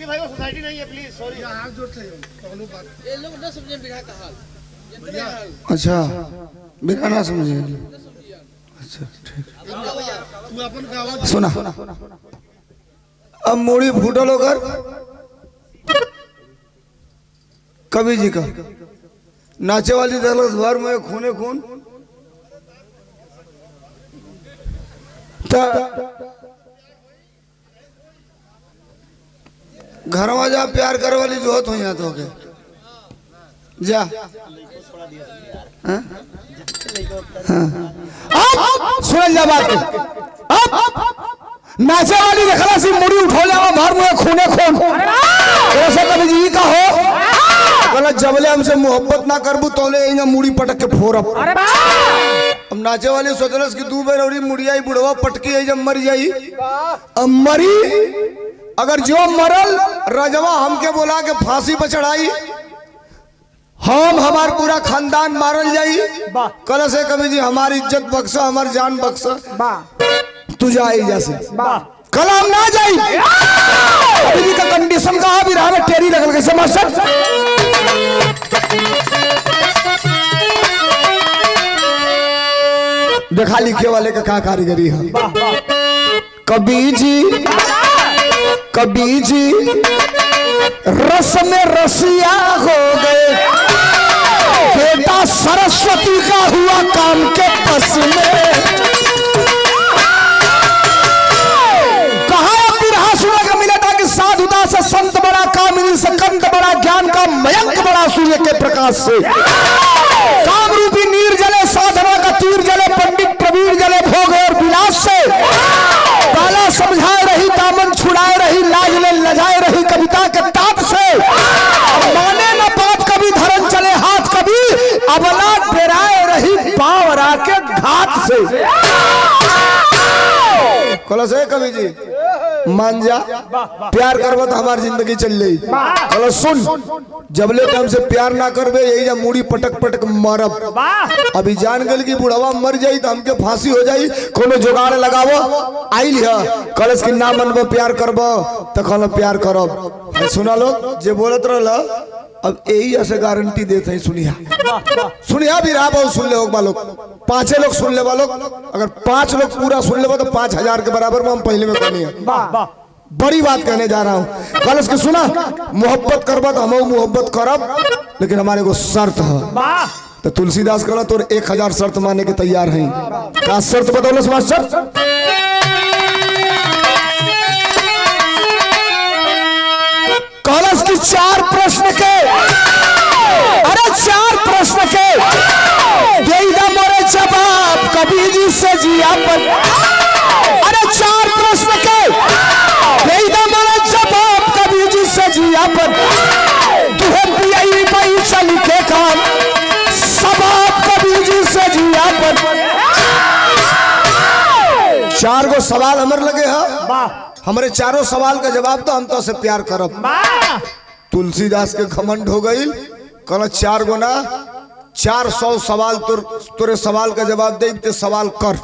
भाई वो सोसाइटी नहीं है प्लीज सॉरी हाथ जोड़ते ये लोग ना समझे बिना का हाल,
अच्छा बिना ना समझे, अच्छा ठीक,
तू अपन का आवाज
सुना अब मूड़ी फूटल होकर कवि जी का नाचे वाली दलस भर में खूने खून, घर में जा प्यार करे वाली जो हो यहाँ तो के जा, सुन जा बात, नाचे वाली देखला सी मुड़ी उठो जावा भर में खूने खून, ऐसे कभी जी का हो गलत जबले हमसे मोहब्बत ना करबू तोले यहाँ मुड़ी पटक के फोरब, अब नाचे वाली सोचलस कि 2 बेर और मुड़िया ही बुढ़वा पटकी है जब मर जाई, अब मरी अगर जो मरल रजवा हमके बोला के फांसी पर चढ़ाई, हम हमार पूरा खानदान मारल जाई, कल से कभी जी हमारी इज्जत बख्शा, हमारी जान बख्शा, तू जाई जैसे कल हम ना जाई, कभी जी का कंडीशन कहा भी रहा टेरी लगल कैसे मास्टर, देखा लिखे वाले का क्या कारीगरी है, कबीर जी रस में रसिया हो गए, बेटा सरस्वती का हुआ काम के बस में। कहा बिरहा सुनने को मिला था कि साधुता से संत बड़ा, कामिनी से कंत बड़ा, ज्ञान का मयंक बड़ा सूर्य के प्रकाश से। काम रूपी नीर जले, साधना का तीर जले, पंडित प्रवीण जले भोग और विलास से। बाला समझाए रही, दामन छुड़ाए रही, लाज ले लजाए रही कविता के ताप से। माने न बात कभी धरन चले हाथ कभी, अबला डेराए रही बावरा के घाट से। कलश है कवि जी, मान जा, प्यार करबो तो हमारी जिंदगी चल जाई। कलश सुन, जबले टाइम से प्यार ना करबे यही जा मुड़ी पटक पटक मरब। अभी जान गल की बुढ़वा मर जाई तो हमके फांसी हो जाई, कोनो जुगाड़ लगावो आई लिया। कलश की ना मनबो प्यार करबो तो कहलो प्यार करब। सुना लो जे बोलत रहल, अब यही ऐसे गारंटी देते हैं। सुनिया भी रहा बहुत सुन ले होगा लोग, 5 लोग सुन ले वालों, अगर 5 लोग पूरा सुन ले तो 5000 के बराबर में हम पहले में करनी है। बड़ी बात कहने जा रहा हूँ। कल इसके सुना, मोहब्बत करबा तो हम मोहब्बत करब, लेकिन हमारे को शर्त है। तो तुलसीदास कहला तो 1000 शर्त मानने के तैयार हैं। क्या शर्त बताओ मास्टर? कलश की 4 प्रश्न के, अरे 4 प्रश्न के देईदा मोरे जवाब कबीर जी से जिया पर। अरे 4 प्रश्न के देईदा मोरे जवाब कबीर जी से जिया पर। तुहे पियई बई चल के काम सवाब कबीर जी से जिया पर। 4 गो सवाल हमर लगे है, हमारे चारों सवाल का जवाब तो हम तो से प्यार करब। तुलसीदास के घमंड हो गई, कल 4 गो ना 400 सवाल तोरे सवाल का जवाब दे ते सवाल कर।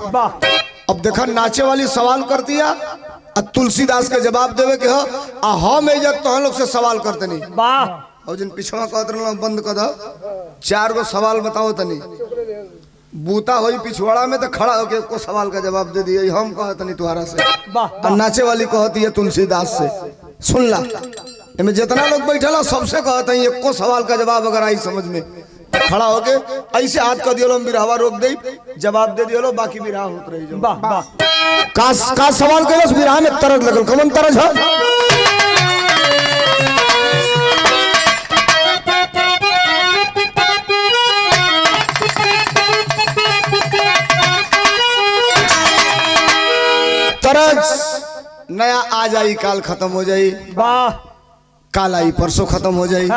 अब देखा नाचे वाली सवाल कर दिया, तुलसीदास के जवाब देवे के हम इज्जत तो लोग से सवाल करते नहीं। और जिन पिछवा कहते बंद कर दो, 4 गो सवाल बताओ तनी बूता होई पिछवाड़ा में तो खड़ा होके को सवाल का जवाब दे दिए। हम कहते नहीं तुम्हारा से, नाचे वाली कहती है तुलसीदास से। सुन ला, इनमें जितना लोग बैठे सबसे कहते हैं एको सवाल का जवाब अगर आई समझ में खड़ा होके ऐसे हाथ कर दियो बिरहवा रोक दे, जवाब दे दियो, बाकी बिरहा होत रही जो। का सवाल करो बिरहा में तरज लगल, कमन तरज है? तरज नया आ जाई, काल खत्म हो जाई। काल आई परसों खत्म हो जाई।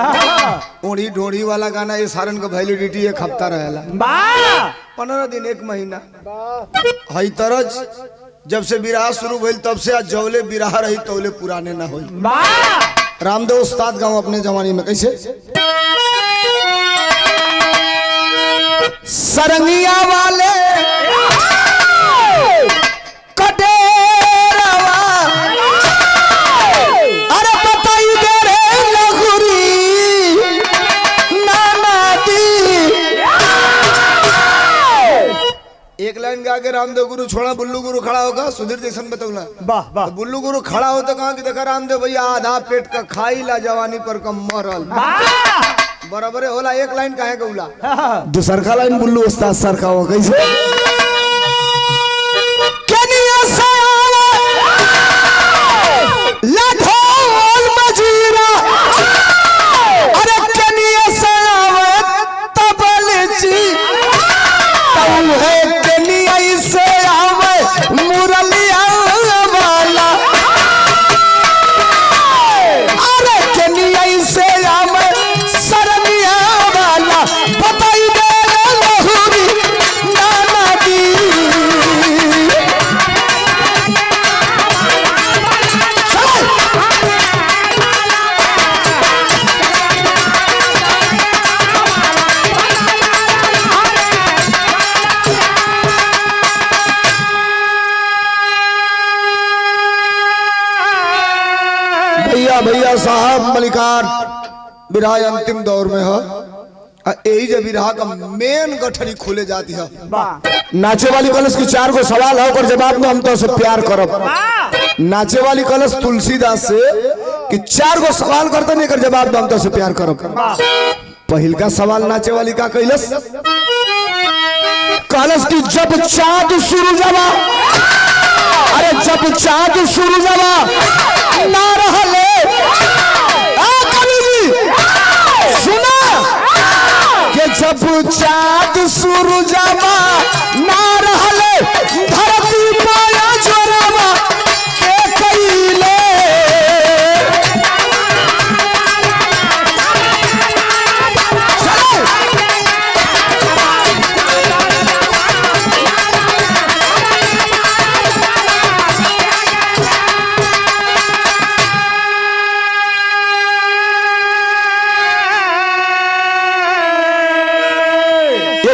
ओढ़ी ढोढ़ी वाला गाना ये सारन का वैलिडिटी 1 हफ्ता रहेला, 15 दिन 1 महीना। हई तरज जब से बिरहा शुरू भइल तब से आज जवले बिरहा रही तवले पुराने ना होई। रामदेव उस्ताद गाँव अपने जमाने में कैसे सरंगिया वाले एक लाइन गा के रामदेव गुरु छोड़ा, बुल्लू गुरु खड़ा होगा, सुधीर जैसन बतौला। तो बुल्लू गुरु खड़ा हो तो कहा कि देखा रामदेव भैया आधा पेट का खाई ला जवानी पर कम मरल। बराबर होला, एक लाइन काहे गौला, दूसर का लाइन बुल्लू उस्ताद सर का हो कैसे भैया साहब मलिकार बिरहा अंतिम दौर में है। यही जब बिरहा का मेन गठरी खुले जाती है, नाचे वाली कलश की 4 गो सवाल है और जवाब में हम तो से प्यार करब। नाचे वाली कलश तुलसीदास से कि 4 गो सवाल करते नहीं कर जवाब में हम तो से प्यार करब। पहिल का सवाल नाचे वाली का कैलस कलश की जब चाँद शुरू जवा, अरे जब चाँद शुरू जवा ना रहले सुना कि जब चाँद शुरू जवा ना रहले धरती पाया जोरावा के कइले।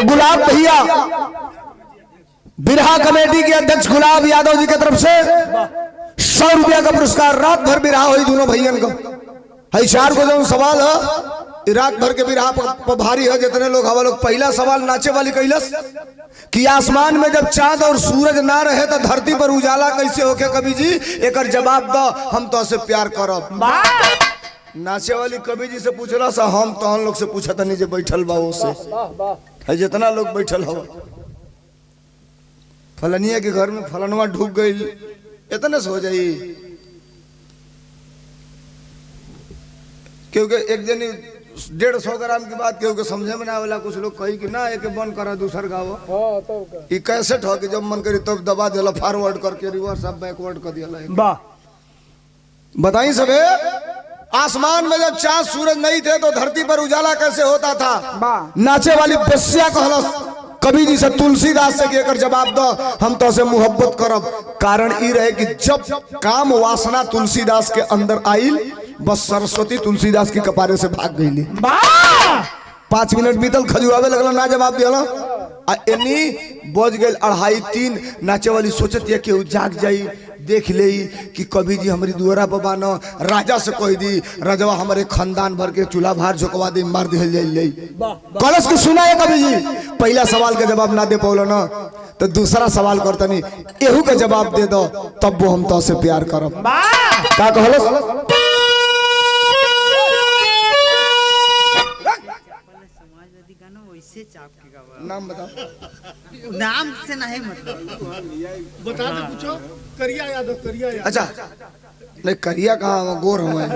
गुलाब भैया बिरहा कमेटी के अध्यक्ष गुलाब यादव जी की तरफ से 100 रुपया का पुरस्कार। रात भर बिरहा हुई दोनों भैया को है। 4 को जो सवाल है रात भर के बिरहा पर भारी है जितने लोग हवा लोग। पहला सवाल नाचे वाली कैलस कि आसमान में जब चांद और सूरज ना रहे तो धरती पर उजाला कैसे होके कवि जी एक जवाब दो हम तो से प्यार करब। नाचे वाली कवि जी से पूछला सा हम तो लोग से पूछा था नीचे बैठल बा से है जितना लोग बैठल हो फलनिया के घर में फलनवा ढूक गई इतने से हो जाई। क्योंकि एक दिन 150 ग्राम की बात क्योंकि समझे में ना आवेला कुछ लोग कही कि ना एक बंद करा दूसर गाओ ये कैसेट हो कि जब मन करी तब दबा दिला फॉरवर्ड करके रिवर्स अब बैकवर्ड कर दिया। बताई सबे आसमान में जब चांद सूरज नहीं थे तो धरती पर उजाला कैसे होता था। नाचे वाली बसिया कहलस कवि जी से तुलसीदास से कहकर जवाब दो हम तो से मोहब्बत करब। कारण ई रहे कि जब काम वासना तुलसीदास के अंदर आई बस सरस्वती तुलसीदास की कपारे से भाग गई। 5 मिनट बीतल खजुआवे लगल ना जवाब दिया एनी बज गए 2:30-3। नाचे वाली सोचत है कि जाग जाई देख ले कि कवि जी हमारी दुआरा पर बानो राजा से कह दी राजवा हमारे खानदान भर के चूल्हा भार झोंकवा दे मार दिल जाए। कलश की सुना है कवि जी पहला सवाल का जवाब ना दे पौलो ना तो दूसरा सवाल करता नहीं एहू का जवाब दे दो तब वो हम तो से प्यार करब। का कहलस नाम बताओ।
नाम से नहीं मतलब
बता दे पूछो करिया यादव करिया यादव।
अच्छा नहीं करिया कहाँ गोर हुआ है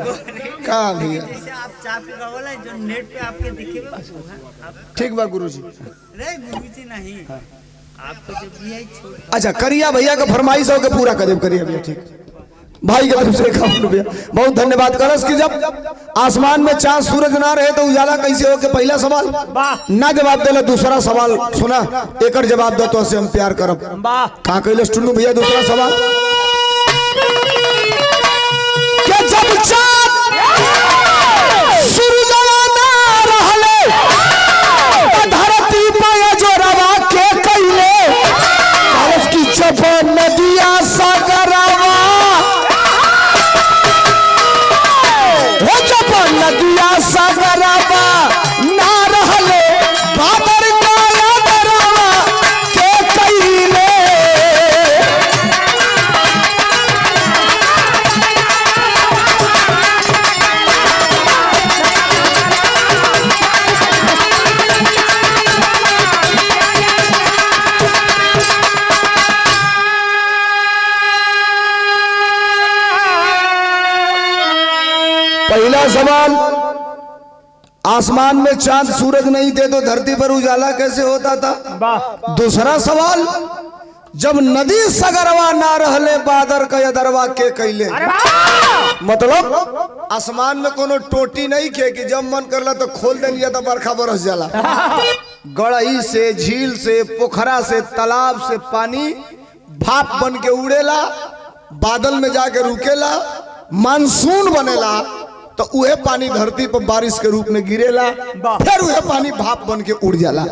कहाँ भैया
जैसे आप चाप के गावला जो नेट पे आपके दिखेगा आप
ठीक बा गुरुजी।
रे गुरुजी नहीं आपको जो भी है छोड़।
अच्छा करिया भैया का फरमाइश हो के पूरा कर करिया भैया ठीक भाई की तरफ से 1 रुपया बहुत धन्यवाद। करस कि जब आसमान में चांद सूरज ना रहे तो उजाला कैसे हो के पहला सवाल ना जवाब देला दूसरा सवाल सुना एक जवाब दो तो से हम प्यार करब। का कैलस टुन्नू भैया दूसरा सवाल कि जब चांद सूरज ना रहले तो धरती पे जो रवा के कैले करस कि जब नदिया सागरवा नदिया सागरवा ना रहले बादर काया दरवा के कइले। पहला सवाल आसमान में चांद सूरज नहीं थे तो धरती पर उजाला कैसे होता था। दूसरा सवाल जब नदी सगरवा ना रहले बादर का दरवा के कैले। मतलब आसमान में कोनो टोटी नहीं खे कि जब मन करला तो खोल देंगे तो बरखा बरस जाला। गड़ही से झील से पोखरा से तालाब से पानी भाप बन के उड़ेला बादल में जाके रुकेला मानसून बनेला तो उहे पानी धरती पर बारिश के रूप में गिरेला फिर उहे पानी भाप बन के उड़ जाला।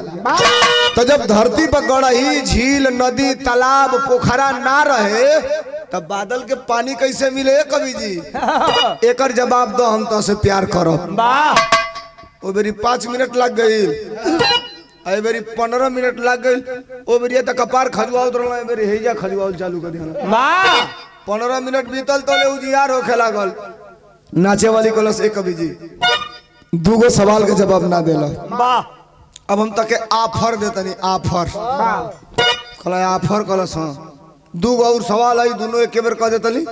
तो जब धरती पर गड़ही झील नदी तालाब पोखरा ना रहे तब बादल के पानी कैसे मिले कवि जी एक जवाब दो हम तो से प्यार करो। वो मेरी 5 मिनट लग गई आई बेरी 15 मिनट लग गई ओ बेरिया तक कपार खजुआओ उतरल आई बेरी हेजा खजुआओ चालू कर दिया
वाह
15 मिनट बीतल तो ले उजियार होखे लागल नाचे वाली कलस एक कवि जी दूगो सवाल के जवाब ना देला
वाह
अब हम तक ऑफर देतनी ऑफर कला ऑफर कलस हां दूगो और सवाल आई दोनों एक बेर कह देतनी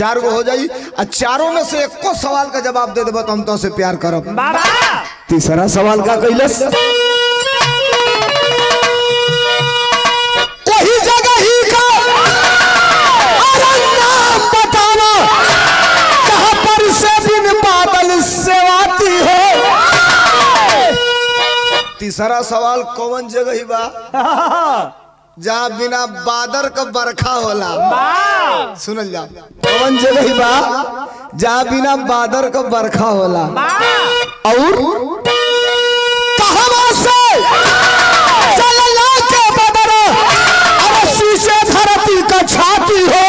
4 गो हो जाई आ चारों में से एको सवाल का जवाब दे देबो तो हम तो से प्यार करब तीसरा सवाल का कैलस वही जगह ही का अरे नाम बताना कहां पर से दिन बादल से आती हो तीसरा सवाल कौन जगह ही बा जहाँ बिना बादर का बरखा होला सुनल जा कौन जगह ही बा जहाँ बिना बादर का बरखा होला और कहवा से चलला के बदर अब शीशे धरती का छाती हो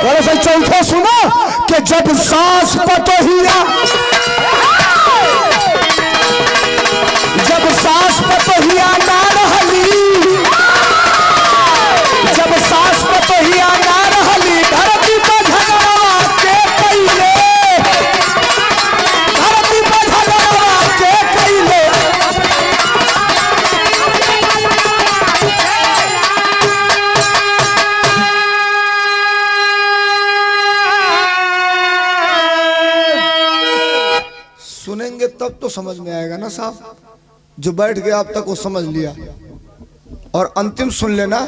और से चौथा सुना कि जब सांस पतोहिया जब सांस पतोहिया ना रहली जब सांस पतोहिया ना रहली धरती पर झगड़वा के पहिले धरती पर झगड़वा के पहिले सुनेंगे तब तो समझ में आएगा ना साहब जो बैठ गया अब तक वो समझ लिया और अंतिम सुन लेना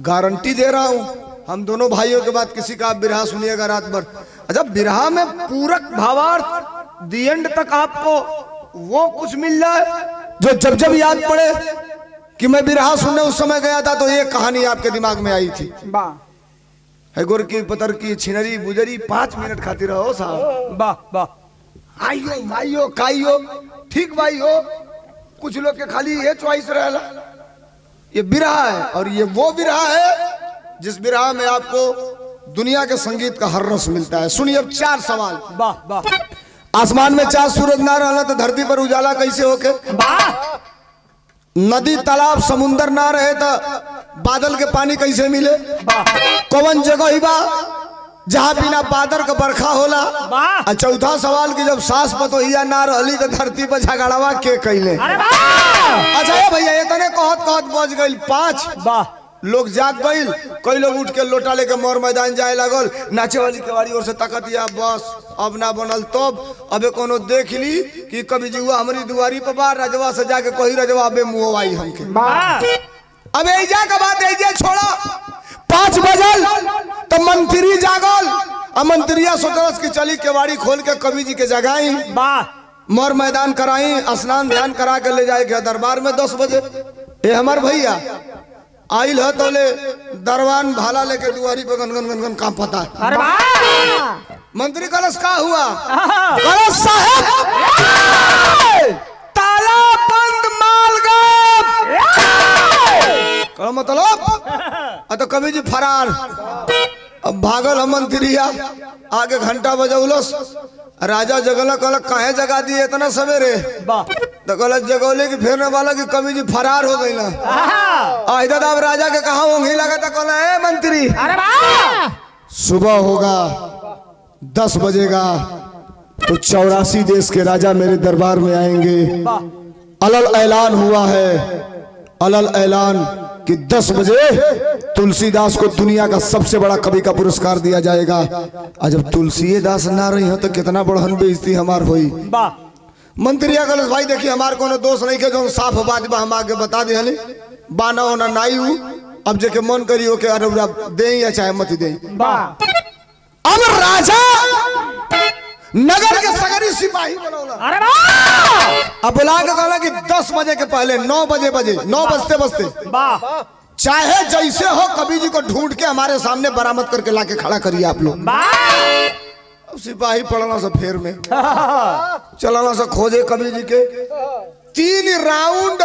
गारंटी दे रहा हूं हम दोनों भाइयों के बाद किसी का आप बिरहा सुनिएगा रात भर अच्छा बिरहा में पूरक भावार्थ दी एंड तक आपको वो कुछ मिल जाए जो जब जब याद पड़े कि मैं बिरहा सुनने उस समय गया था तो ये कहानी आपके दिमाग में आई थी
वाह
है गुर की पतर की छिनरी बुजरी 5 मिनट खाती रहो साहब
वाह वाह
आइयो माइयो काइयो ठीक भाई हो कुछ लोग के खाली ये चॉइस रहेला ये बिरहा है और ये वो बिरहा है जिस बिरहा में आपको दुनिया के संगीत का हर रस मिलता है सुनिए अब 4 सवाल
वाह वाह
आसमान में चांद सूरज ना रहला तो धरती पर उजाला कैसे होके नदी तालाब समुंदर ना रहे तो बादल के पानी कैसे मिले कौन जगह ही बा जहाँ बिना बादल का बरखा होला और चौथा सवाल की जब सास पतोहिया ना रहली तो धरती पर झगड़वा के कैले अच्छा ये भैया इतने कहत कहत बज गई 5
वाह
लोग जाग गईल कई लोग उठ के लोटा लेके मोर मैदान जाए लगल नाचे वाली केवाड़ी ओर से तकतिया बस अब ना बनल तब अबे कोनो देख ली कि कभी जुआ हमारी दुआरी पर बार रजवा से जाके कोई रजवा अबे मुँह आई हमके अब एजा का बात एजे छोड़ा 5 बजल तो मंत्री जागल अब मंत्रिया सोचलस कि चली केवाड़ी खोल के कवि जी के जगाई मोर मैदान कराई स्नान ध्यान करा के ले जाए दरबार में 10 बजे ये हमार भैया आइल है तो ले दरबान भाला लेके दुआरी पे गन गन गन गन काम पता मंत्री कलश का हुआ कलश साहब ताला बंद माल का मतलब तो कवि जी फरार अब भागल हम मंत्रिया आगे घंटा बजौलस राजा जगला कल काहे जगा दिए इतना सवेरे तो कल जगौले की फेरने वाला की कवि जी फरार हो गई ना इधर अब राजा के कहा होंगी लगा था कल ए मंत्री सुबह होगा 10 बजेगा तो 84 देश के राजा मेरे दरबार में आएंगे अलल ऐलान हुआ है अलल ऐलान कि 10 बजे तुलसीदास को दुनिया का सबसे बड़ा कवि का पुरस्कार दिया जाएगा और जब तुलसीदास ना रही हो तो कितना बड़हन बेइज्जती हमार हुई मंत्री कलश भाई देखिए हमार कोनो दोष नहीं के जो साफ बात बा हम आगे बता दे हले बाना होना नाई हूँ अब जेके मन करियो के अरे दे या चाहे मत दे अब राजा नगर के सगरी सिपाही बनौला अब बुला के कहला कि 10 बजे के पहले 9 बजते बजते चाहे जैसे हो कवि जी को ढूंढ के हमारे सामने बरामद करके लाके खड़ा करिए आप लोग अब सिपाही पड़ना सा फेर में चलाना सा खोजे कवि जी के 3 राउंड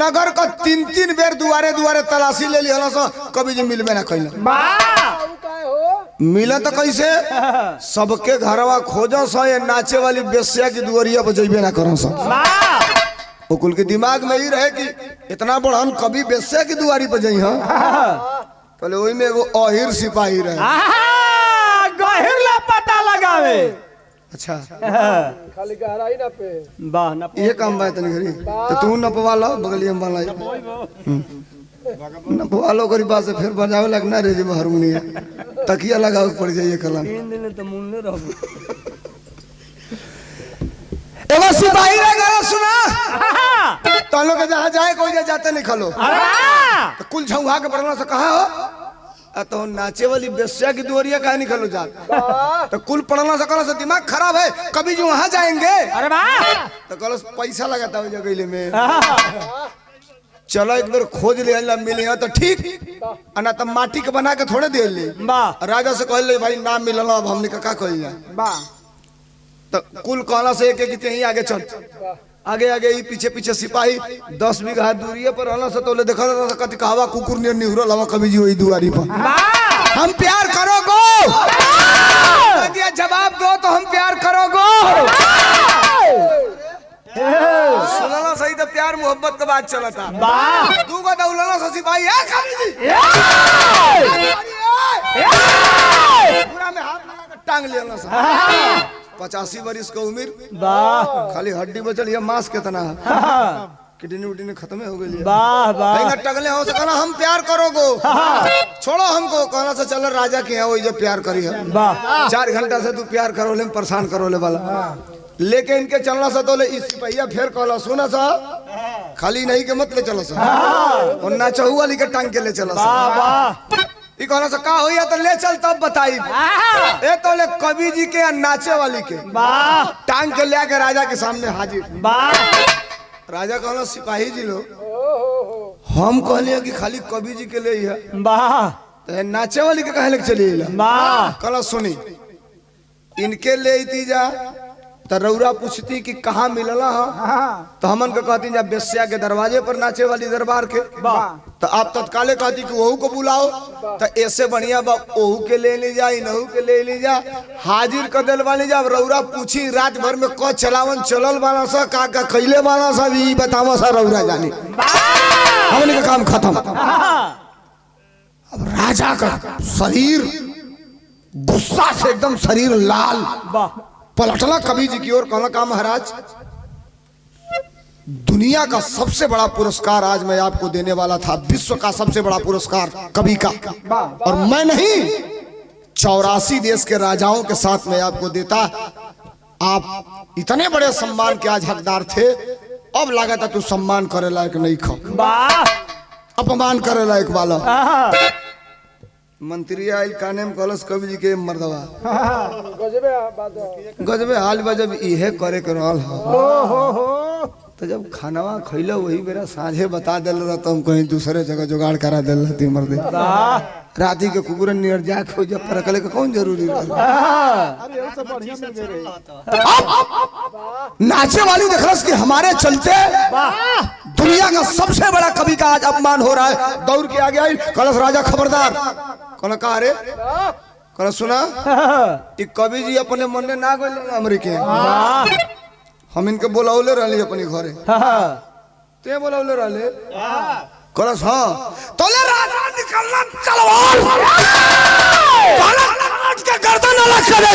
नगर का 3 बेर दुआरे दुआरे तलाशी ले लिया सा कवि जी मिलबे ना कैला मिला तो कैसे सबके घरवा खोजो सा ये नाचे वाली बेस्या की दुआरिया पर जइबे ना करो सा वो कुल के दिमाग में ही रहे कि इतना बड़हन कभी बेस्या की दुआरी पर जाई हाँ पहले वही में एगो अहिर सिपाही रहे।
गहिर ला पता लगावे।
अच्छा
खाली गहराई ना पे
वाह ना
ये काम बात नहीं करी तो तू नपवा लो बगलिया में वाला नपवा लो करी बात से फिर बजावे लगना रे जी हारमोनियम तकिया लगाओ पड़ जाइए कलम
3 दिन तो मुन्ने रहबो।
एगो सिपाही रे गाना सुना तो लोग के जहाँ जाए कोई जाते नहीं खलो तो कुल झुहा के पड़ना से कहा हो तो नाचे वाली बेस्या की दुआरिया कहा नहीं खलो जात तो कुल पढ़ना से कहना से दिमाग खराब है कभी जो वहां जाएंगे
अरे वाह
तो कहलो पैसा लगाता हो जगह में चलो एक बार खोज ले अल्लाह मिले तो ठीक ना तो माटी के बना के थोड़े दे ले
वाह
राजा से कहले भाई नाम मिलल अब हमने का कहल जाए
वाह
तो कुल कहला से एक एक ही आगे चल आगे आगे ही पीछे पीछे सिपाही 10 बीघा दूरी पर रहला से तो ले देखा कति कहवा कुकुर ने निहुरल हवा कभी जी वही दुआरी पर हम प्यार करोगो दिया जवाब दो तो हम प्यार करोगो सुनला सही तो प्यार मोहब्बत का बात चला था
वाह
तू का दौलला से सिपाही है कभी जी पूरा में हाथ लगा के टांग लेला सा 85 वर्ष का उम्र
वाह
खाली हड्डी बचल ये मांस कितना है किडनी उडनी खत्म हो गई
वाह वाह
टगले हो सकना हम प्यार करोगो छोड़ो हमको कहना से चल राजा के यहाँ वही जो प्यार करी है
वाह
4 घंटा से तू प्यार करो ले परेशान करो ले वाला लेके इनके चलना सा तो ले इस सिपहिया फिर कहला सुना सा खाली नहीं के मत ले चलो सा और ना चहु वाली के टांग के ले चलो सा
वाह
ई कहना से का होइया तो ले चल तब बताई ए तो ले कवि जी के नाचे वाली के
वाह
टांग के ले आके राजा के सामने हाजिर
वाह
राजा कहला सिपाही जी लो हम कहलिए कि खाली कवि जी के लिए ही है
वाह
तो नाचे वाली के कहले के चली
वाह
कहला सुनी इनके ले इती जा तो रौरा पूछती कि कहाँ मिलला है तो हमन के कहती जा बेस्या के दरवाजे पर नाचे वाली दरबार के तो आप तत्काले कहती कि वहू को बुलाओ तो ऐसे बढ़िया बा ओहू के ले ली जा इनहू के ले ली जा हाजिर कर दिल वाली जा रौरा पूछी रात भर में क चलावन चलल वाला सा का कैले वाला सा भी बतावा सा रौरा जाने हमने का काम खत्म। अब राजा का शरीर गुस्सा से एकदम शरीर लाल
वाह
पलटला कवि जी की ओर कहला का महाराज दुनिया का सबसे बड़ा पुरस्कार आज मैं आपको देने वाला था विश्व का सबसे बड़ा पुरस्कार कवि का और मैं नहीं 84 देश के राजाओं के साथ मैं आपको देता आप इतने बड़े सम्मान के आज हकदार थे अब लगा था तू सम्मान करे लायक नहीं खा
वाह
अपमान करे लायक वाला मंत्री आयल काने में कलश कवि जी के मर्दवा गजबे हाल बा जब इहे करे के रहल तो जब खानावा खैला वही बेरा साझे बता दिल रहा तो हम कहीं दूसरे जगह जुगाड़ करा दिल रहती मर्दे राती के कुकुर निर्जा खो जब परकले के कौन जरूरी नाचे वाली देखलस कि हमारे चलते दुनिया का सबसे बड़ा कवि का आज अपमान हो रहा है दौड़ के आगे आई कलश राजा खबरदार कहना कहा रे कहना सुना कि कवि जी अपने मन में ना गए अमेरिके हम इनके बोलावले रहली अपनी घरे ते बोलावले रहले कलश हाँ तो ले राजा निकलना चलवाल कलश के गर्दन अलग करे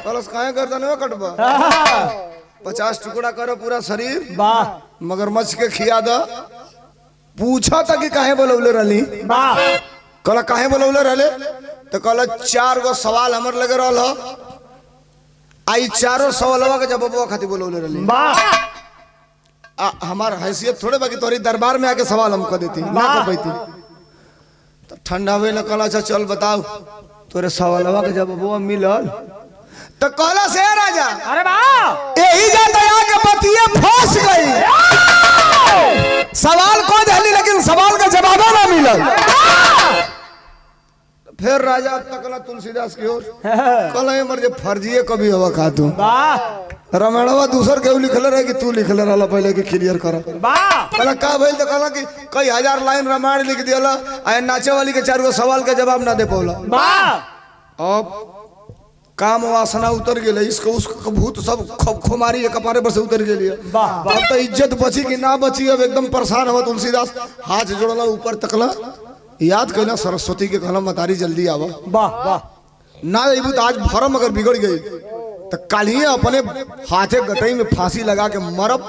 कलश काहे गर्दन में कटबा 50 टुकड़ा करो पूरा शरीर
वाह
मगरमच्छ के खिया दा पूछा था कि काहे बोलौले रहली
वाह
कहला काहे बोलौले रहले तो कहला 4 गो सवाल हमर लगे रहल आई 4 सवालवा के जवाबवा खातिर बोलौले रहली
वाह
हमार हैसियत थोड़े बाकी तोरी दरबार में आके सवाल हम कर देती ना कर पाती तो ठंडा हुए न कहला अच्छा चल बताओ तोरे सवालवा के जवाबवा मिलल तो कहला से राजा
अरे वाह
यही जाता के बतिये फंस गई सवाल को दहली लेकिन सवाल का जवाब ना मिलल फिर राजा तकला तुलसीदास की ओर कहला मर जे फर्जिए कभी हवा खा तू
वाह
रामायणवा दूसर के लिखल रहे कि तू लिखले रहला पहले कि क्लियर कर
वाह
कहला का भइल तो कहला कि कई हजार लाइन रामायण लिख दिया आ नाचे वाली के 4 गो सवाल का जवाब ना दे पौला
वाह
अब काम वासना उतर गेले, इसको उसको भूत सब खुमारी है कपारे पर से उतर गेली है।
वाह वाह
अब तो इज्जत बची कि ना बची, अब एकदम परेशान हुआ तुलसीदास। हाथ जोड़ला ऊपर तकला, याद कैला सरस्वती के कहला मतारी जल्दी आवा,
वाह वाह
ना अबू तो आज भरम अगर बिगड़ गई तो कालिए अपने हाथे गटई में फांसी लगा के मरब,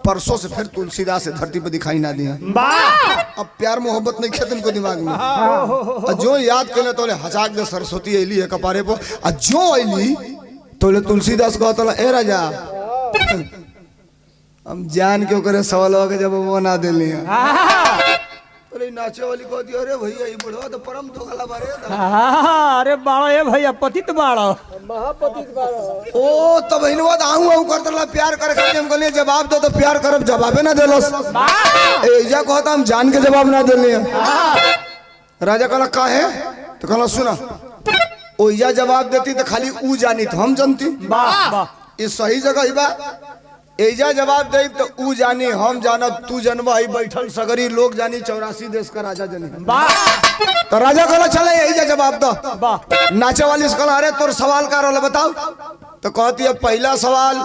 परसों से फिर तुलसीदास से धरती पे दिखाई ना दिया।
वाह
अब प्यार मोहब्बत नहीं खेत इनको दिमाग में। और जो याद कैले तो हजाक दे सरस्वती अली है कपारे पर, और जो अली तो तुलसीदास कहता ए राजा हम जान क्यों करे सवाल के जब वो ना दिली अरे नाचे वाली को दिया, अरे भैया ये बुढ़वा तो परम तो गला मारे
अरे बाड़ा ये भैया पतित बाड़ा
ओ तब हिनवा आऊं आऊं करतला प्यार करे खातिर हम कहलिए जवाब दो तो प्यार करब, जवाबे ना देलस। एजा कहता हम जान के जवाब ना देले। राजा कहला काहे तो कहला सुना, ओइजा जवाब देती तो खाली ऊ जानी तो हम जानती,
वाह वाह
ये सही जगह ही बा। एजा जवाब दे तो ऊ जानी हम जानब, तू जनवा ही बैठल सगरी लोग जानी 84 देश का राजा जनी।
वाह
तो राजा कहला चले एजा जवाब दो।
वाह
नाचे वाली से कहला अरे तोर सवाल का रोल बताओ, तो कहती है पहला सवाल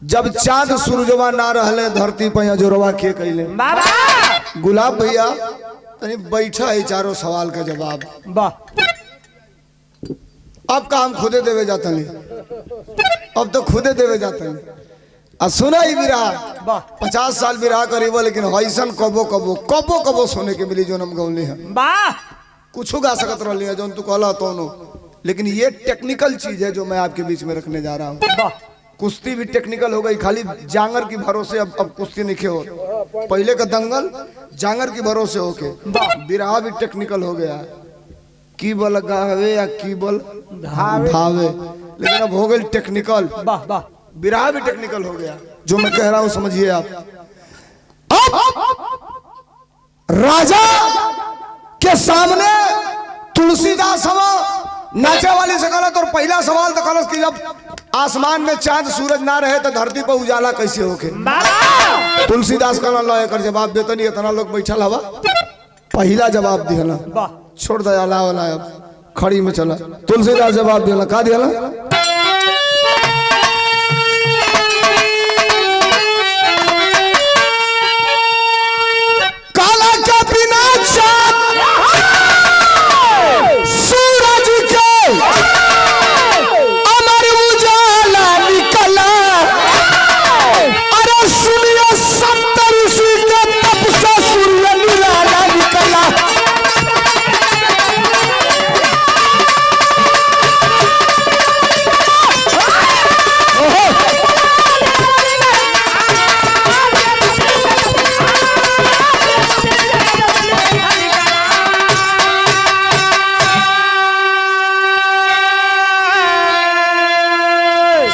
जब चांद सूरजवा ना रहले धरती पे जोरवा के कैले।
बाबा
गुलाब भैया तनी बैठा है चारों सवाल का जवाब,
वाह
अब का हम खुदे देवे जाते नहीं, अब तो खुदे देवे जाते नहीं। आ सुना ही विराह
वाह
50 साल विराह करीब, लेकिन वैसन कबो कबो कबो कबो सुने के मिली जो हम गौली है।
वाह
कुछ गा सकत रही है जो तू कहला तो, लेकिन ये टेक्निकल चीज है जो मैं आपके बीच में रखने जा रहा हूँ।
वाह
कुश्ती भी टेक्निकल हो गई, खाली जांगर की भरोसे अब कुश्ती नहीं हो। पहले का दंगल जांगर की भरोसे होके, विराह भी टेक्निकल हो गया, की बल गावे या की बल भावे, लेकिन अब हो गई टेक्निकल।
वाह वाह
विराह भी टेक्निकल हो गया, जो मैं कह रहा हूं समझिए आप। अब राजा के सामने तुलसीदास हवा नाचे वाली से गलत, और पहला सवाल तो गलत कि जब आसमान में चांद सूरज ना रहे तो धरती पर उजाला कैसे होके। तुलसीदास कहला लो एक जवाब देते नहीं, इतना लोग बैठल हवा, पहला जवाब दिया
वाह
छोड़ दया ला वाला अब खड़ी में चला। तुलसीदास जवाब दिया का दिया काला के बिना चांद सूरज के अमर उजाला निकला, अरे सुनिए सप्तऋषि के तप से सूर्य निराला निकला।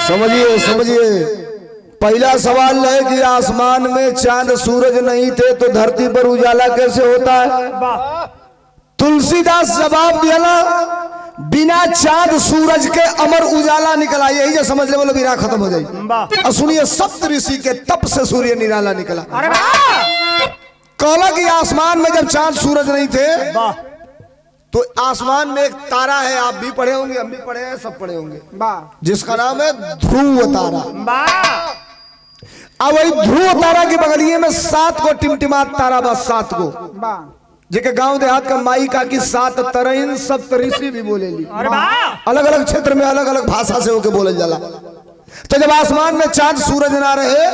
समझिए समझिए, पहला सवाल है कि आसमान में चांद सूरज नहीं थे तो धरती पर उजाला कैसे होता है। तुलसीदास जवाब दिया बिना चांद सूरज के अमर उजाला निकला, यही जो समझ ले बोलो बिना खत्म हो जाए। और सुनिए सप्तऋषि के तप से सूर्य निराला निकला। कहला कि आसमान में जब चांद सूरज नहीं थे तो आसमान में एक तारा है, आप भी पढ़े होंगे, हम भी पढ़े हैं, सब पढ़े होंगे, जिसका नाम है ध्रुव तारा। अब वही ध्रुव तारा की बगलिए में 7 को टिमटिमात तारा, बस 7 को, जेके गांव देहात का माई का की 7 तरईन सप्तऋषि भी बोले ली, अलग अलग क्षेत्र में अलग अलग भाषा से होके बोले जाला। तो जब आसमान में चांद सूरज ना रहे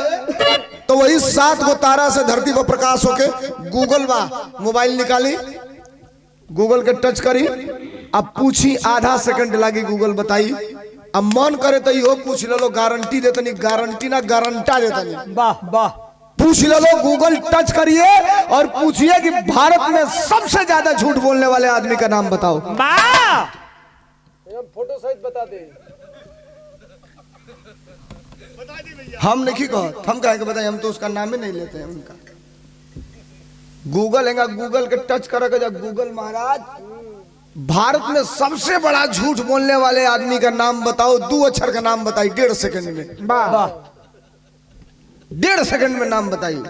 तो वही 7 को तारा से धरती पर प्रकाश होके, गूगल बा मोबाइल निकाली, गूगल के टच करी, अब पूछी आधा सेकंड लगी गूगल बताई, अब मन करे तो यो पूछ लो, गारंटी देते नहीं, गारंटी ना गारंटा देते नहीं,
वाह वाह
पूछ लो। गूगल टच करिए और पूछिए कि भारत में सबसे ज्यादा झूठ बोलने वाले आदमी का नाम बताओ।
फोटो सहित बता दे,
हम नहीं कहो, हम कहेंगे बताइए, हम तो उसका नाम ही नहीं लेते हैं उनका। गूगल है, गूगल के टच करोगे जब गूगल महाराज भारत में सबसे बड़ा झूठ बोलने वाले आदमी का नाम बताओ, 2 अक्षर का नाम बताइए 1.5 सेकंड में, 1.5 सेकंड में नाम बताइए।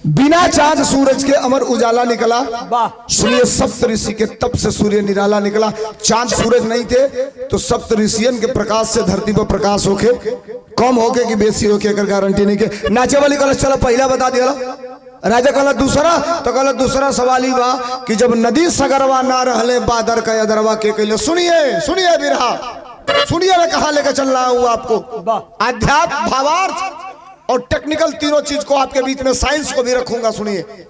बिना चांद सूरज के अमर उजाला निकला।
वाह।
सुनिए, सप्त ऋषि के तप से सूर्य निराला निकला। चांद सूरज नहीं थे तो सप्त ऋषियन के प्रकाश से धरती पर प्रकाश होके कम होके कि बेसी होके अगर गारंटी नहीं के। नाचे वाली कल चलो पहला बता दिया राजा कहला दूसरा, तो कहला दूसरा सवाल ही बा कि जब नदी सगरवा ना रहले बादर का यदरवा के कहले। सुनिए सुनिए बिरहा, सुनिए मैं कहां लेकर चल रहा हूं आपको। अध्यात्म, भावार्थ और टेक्निकल तीनों चीज को आपके बीच में, साइंस को भी रखूंगा। सुनिए,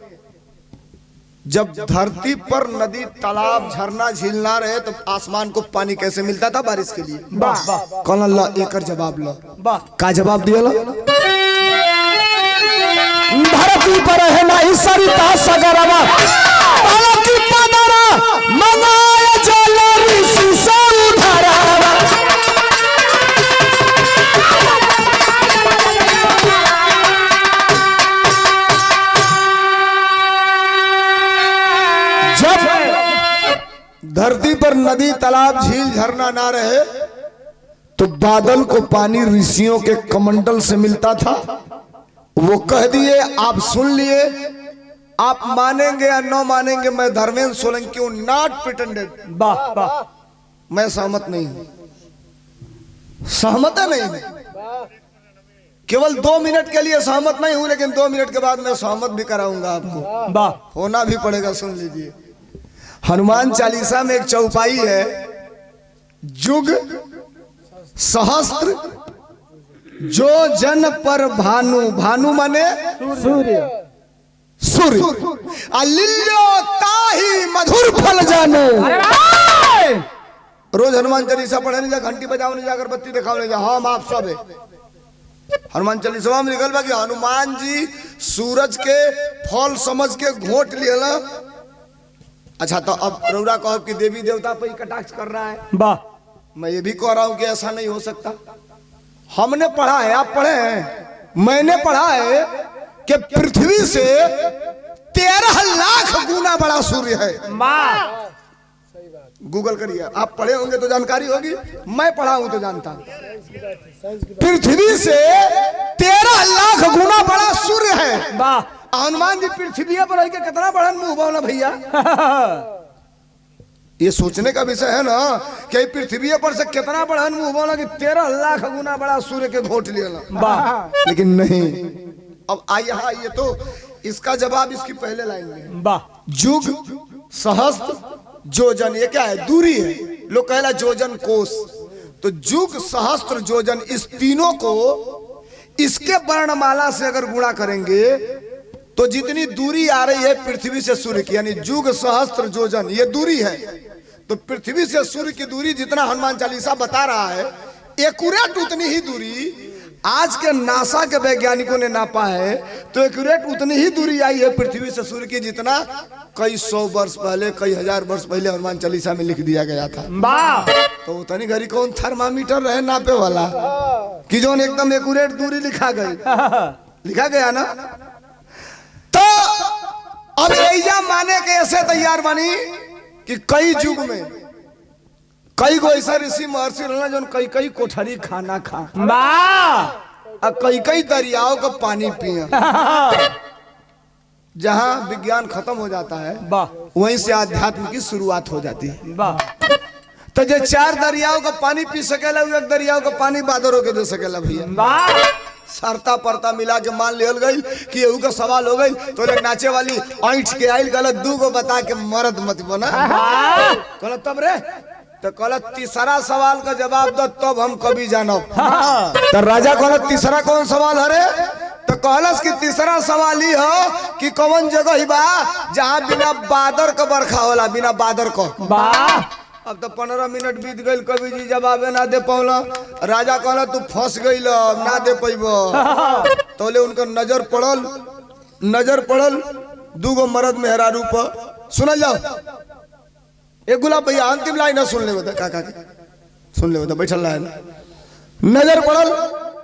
जब धरती पर नदी, तालाब, झरना, झील ना रहे तो आसमान को पानी कैसे मिलता था बारिश के लिए? कौन अल्लाह एक जवाब ला का जवाब दिया ला? धरती पर है ना ही सरिता सगरवा, की पदरा मंगाया जल ऋषि से उधरवा। धरती पर नदी, तालाब, झील, झरना ना रहे तो बादल को पानी ऋषियों के कमंडल से मिलता था। वो कह दिए, आप सुन लिए, आप मानेंगे या न मानेंगे, मैं धर्मेंद्र सोलंकी हूं, नॉट प्रिटेंडेड। मैं सहमत नहीं हूं, सहमत नहीं हूं, केवल 2 मिनट के लिए सहमत नहीं हूं, लेकिन 2 मिनट के बाद मैं सहमत भी कराऊंगा आपको, होना भी पड़ेगा। सुन लीजिए, हनुमान चालीसा में एक चौपाई है, जुग सहस्त्र जो जन पर भानु, भानु माने सूर्य, सूर्य अलिल्यो ताही मधुर फल जानो। रोज हनुमान चालीसा पढ़े नहीं जा, घंटी बजाओ नहीं जा, अगरबत्ती दिखाओ नहीं जा, हम आप सब है। हनुमान चालीसा में लिखल बा कि हनुमान जी सूरज के फल समझ के घोट लिया। अच्छा, तो अब रौरा कहो कि देवी देवता पर ही कटाक्ष कर रहा है। मैं ये भी कह रहा हूं कि ऐसा नहीं हो सकता। हमने पढ़ा है, आप पढ़े हैं, मैंने पढ़ा है कि पृथ्वी से 13 लाख गुना बड़ा सूर्य है। गूगल करिए, आप पढ़े होंगे तो जानकारी होगी, मैं पढ़ा हूं तो जानता हूं। पृथ्वी से 13 लाख गुना बड़ा सूर्य है। हनुमान जी पृथ्वी पर रह के कितना बड़ा मुंह बोला भैया। ये सोचने का विषय है ना कि पृथ्वी पर से कितना बड़ा मुंह बोला कि 13 लाख गुना बड़ा सूर्य के घोट लिया। लेकिन नहीं, अब आइए तो इसका जवाब इसकी पहले लाइन में। जुग सहस्त्र जोजन, ये क्या है? दूरी है। लोग कहला जोजन कोस, तो जुग सहस्त्र जोजन, इस तीनों को इसके वर्णमाला से अगर गुणा करेंगे तो जितनी दूरी आ रही है पृथ्वी से सूर्य की, यानी जुग सहस्त्र जोजन, ये दूरी है। तो पृथ्वी से सूर्य की दूरी जितना हनुमान चालीसा बता रहा है, एक्यूरेट उतनी ही दूरी आज के नासा के वैज्ञानिकों ने नापा है, तो एक्यूरेट उतनी ही दूरी आई है पृथ्वी से सूर्य की जितना कई 100 वर्ष पहले, कई 1000 वर्ष पहले हनुमान चालीसा में लिख दिया गया था। तो उतनी घड़ी कौन थर्मामीटर रहे नापे वाला कि जो एकदम एक्यूरेट दूरी लिखा गया ना। तो अब ऐसा माने के ऐसे तैयार बनी कि कई युग में कई गो ऐसा ऋषि महर्षि रहना जो कई कोठरी खाना खा, कई दरियाओं का पानी पिया। जहां विज्ञान खत्म हो जाता है वहीं से आध्यात्म की शुरुआत हो जाती है। तो जो 4 दरियाओं का पानी पी सकेला, एक दरियाओं का पानी बादरों के दे सकेला भैया। सरता परता मिला के मान लियल गई कि एहू का सवाल हो गई, तो एक नाचे वाली ऐंठ के आइल गलत 2 गो बता के मरद मत बना। कहला तब रे, तो कहला तीसरा सवाल का जवाब दो तब हम कभी जानो। तो राजा कहला तीसरा कौन सवाल है रे? तो कहलस कि तीसरा सवाल ही हो कि कौन जगह ही बा जहाँ बिना बादर का बरखा होला, बिना बादर को। अब तो 15 मिनट बीत गई, कवि जी जवाबे ना दे पौला। राजा कहला तू फंस गई, ना दे पैब। तोले उनका नजर पड़ल 2 गो मर्द मेहरारू पर। सुनल जाओ, एक गुलाब भैया अंतिम लाइन ना सुन ले बता, काका सुन ले बता, बैठल रहा है।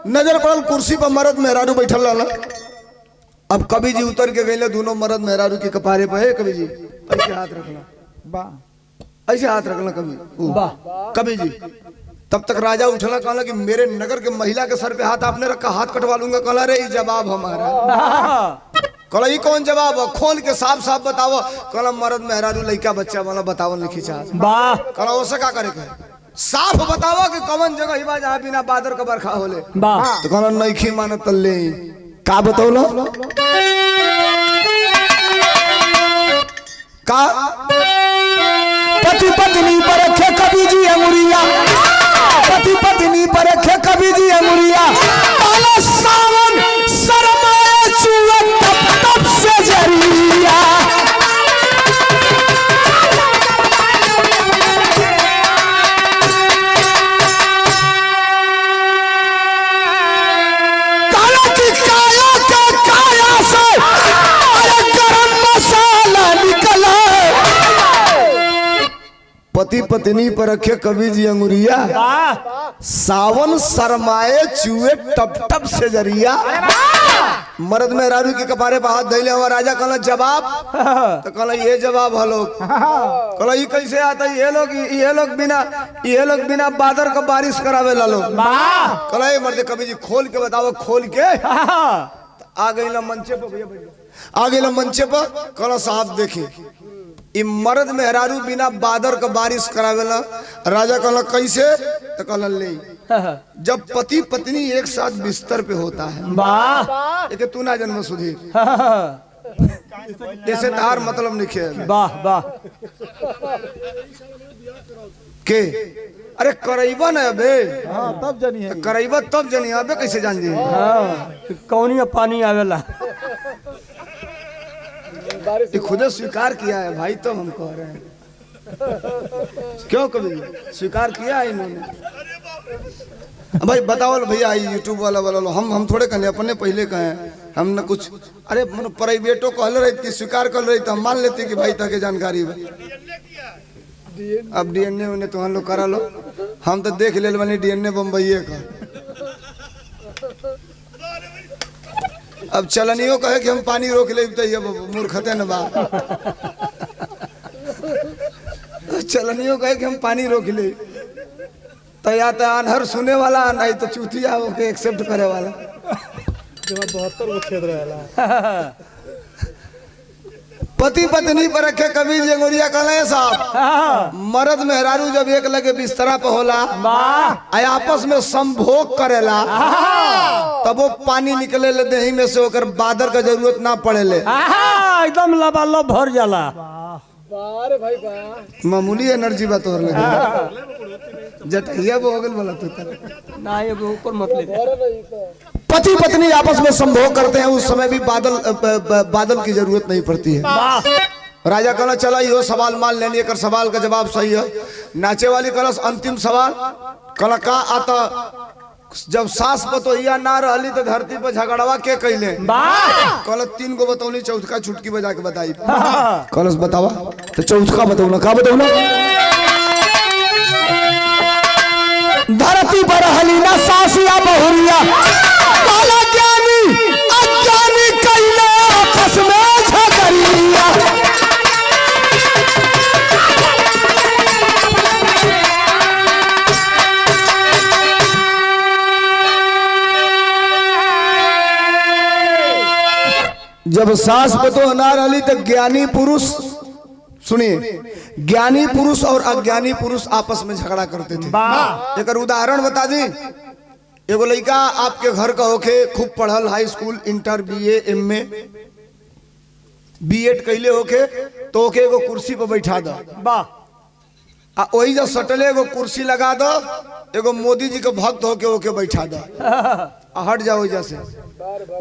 नजर पड़ल कुर्सी पर मर्द मेहरारू बैठल रहा। अब कवि जी उतर के गए दोनों मर्द मेहरारू के कपारे पे। कवि जी ऐसे हाथ रखना, ऐसे हाथ रखना कवि जी। तब तक राजा उठला, कहला कि मेरे नगर के महिला के सर पे हाथ आपने रखा, हाथ कटवा लूंगा। कहला रे जवाब हमारा। कहला ई कौन जवाब है? खोल के साफ साफ बताओ। कहला मर्द मेहरारू लड़का बच्चा वाला बताओ लिखी चाह।
वाह
कहला ओसे का करे के? साफ बताओ कि कौन जगह ही बा जहाँ बिना बादर का बरखा होले।
वाह
तो कहला नइखी मानत तल्ले का बताओ का
पति पत्नी पर रखे कवि जी अंगुरिया, पति पत्नी पर रखे कवि जी अंगुरिया, काला सावन शर्माए चुए तप तप से जरिया। काला की काया के काया से अरे गरम मसाला निकला।
पति पत्नी पर रखे कवि जी अंगुरिया, सावन शर्माए चुए टप टप से जरिया। मर्द में रारू के कपारे पर हाथ धैले हुआ। राजा कहला जवाब? तो कहला ये जवाब हलो। कहला ये कैसे आता? ये लोग बिना बादर का बारिश करावे लालो। कहला ये मर्द कवि जी खोल के बताओ। खोल के आ गई ला मंचे पर, भैया आ गई ला मंचे पर। कहला साहब देखी ई मर्द मेहरारू बिना बादर का बारिश करावेला। राजा कहला कैसे? तो कहला ले जब पति पत्नी एक साथ बिस्तर पे होता है।
वाह
एक तू ना जन्म सुधीर ऐसे तार मतलब लिखे
वाह वाह
के अरे करैबा न अबे
तब जानिए
करैबा तब जनी अबे कैसे जान जी?
कौनी पानी आवेला।
ये खुदे स्वीकार किया है भाई, तो हम कह रहे हैं क्यों कभी स्वीकार किया है इन्होंने। भाई बताओ भैया यूट्यूब वाला हम थोड़े कहले अपने पहले कहे हम न कुछ। अरे प्राइवेटो कहल रही थी स्वीकार कर रही तो हम मान लेते कि भाई तक जानकारी है। अब डीएनए उन्हें तो हम लोग करा लो। हम तो देख ले बनी डीएनए बम्बई का। अब चलनियो कहे कि हम पानी रोक ले तो ये मूर्खते न बा। चलनियो कहे कि हम पानी रोक ले तो या तो अनहर सुने वाला नहीं तो चूतिया होके एक्सेप्ट करे वाला।
72 गो छेद रहेला।
पति पत्नी पर रखे कवि जी अंगुरिया कहले साहब मर्द मेहरारू जब एक लगे बिस्तरा पे होला आपस में संभोग करेला तब वो पानी निकले ले दही में से होकर बादर का जरूरत ना पड़े ले।
एकदम लबालब भर जाला।
बारे भाई बा
मामूली एनर्जी बात हो लगे जटिया वो हो गल बोला तो
ना ये ऊपर मत ले।
पति पत्नी आपस में संभोग करते हैं उस समय भी बादल की जरूरत नहीं पड़ती है। राजा कहला चला यो सवाल मान लेने कर सवाल का जवाब सही है। नाचे वाली कलश अंतिम सवाल कहला का आता जब सास पतोहिया ना रहली तो धरती पर झगड़वा के कैले? कहला 3 गो बतौनी चौथा छुटकी बजा के बताई। कलश बतावा तो चौथा बताऊना का बताऊना?
धरती पर हलीना सासिया बहुरिया काला ज्ञानी अज्ञानी कैले आपस में झगड़िया।
जब सास पतो ना रहली तो ज्ञानी पुरुष सुनिए ज्ञानी पुरुष और अज्ञानी पुरुष आपस में झगड़ा करते थे। एक उदाहरण बता दी। एगो लड़का आपके घर का होके खूब पढ़ल हाई स्कूल इंटर बीए एमए बीएड कैले होके तो ओके एगो कुर्सी पर बैठा दो आ वही जब सटले एगो कुर्सी लगा दो एगो मोदी जी के भक्त होके ओके बैठा दो हट जाओ जैसे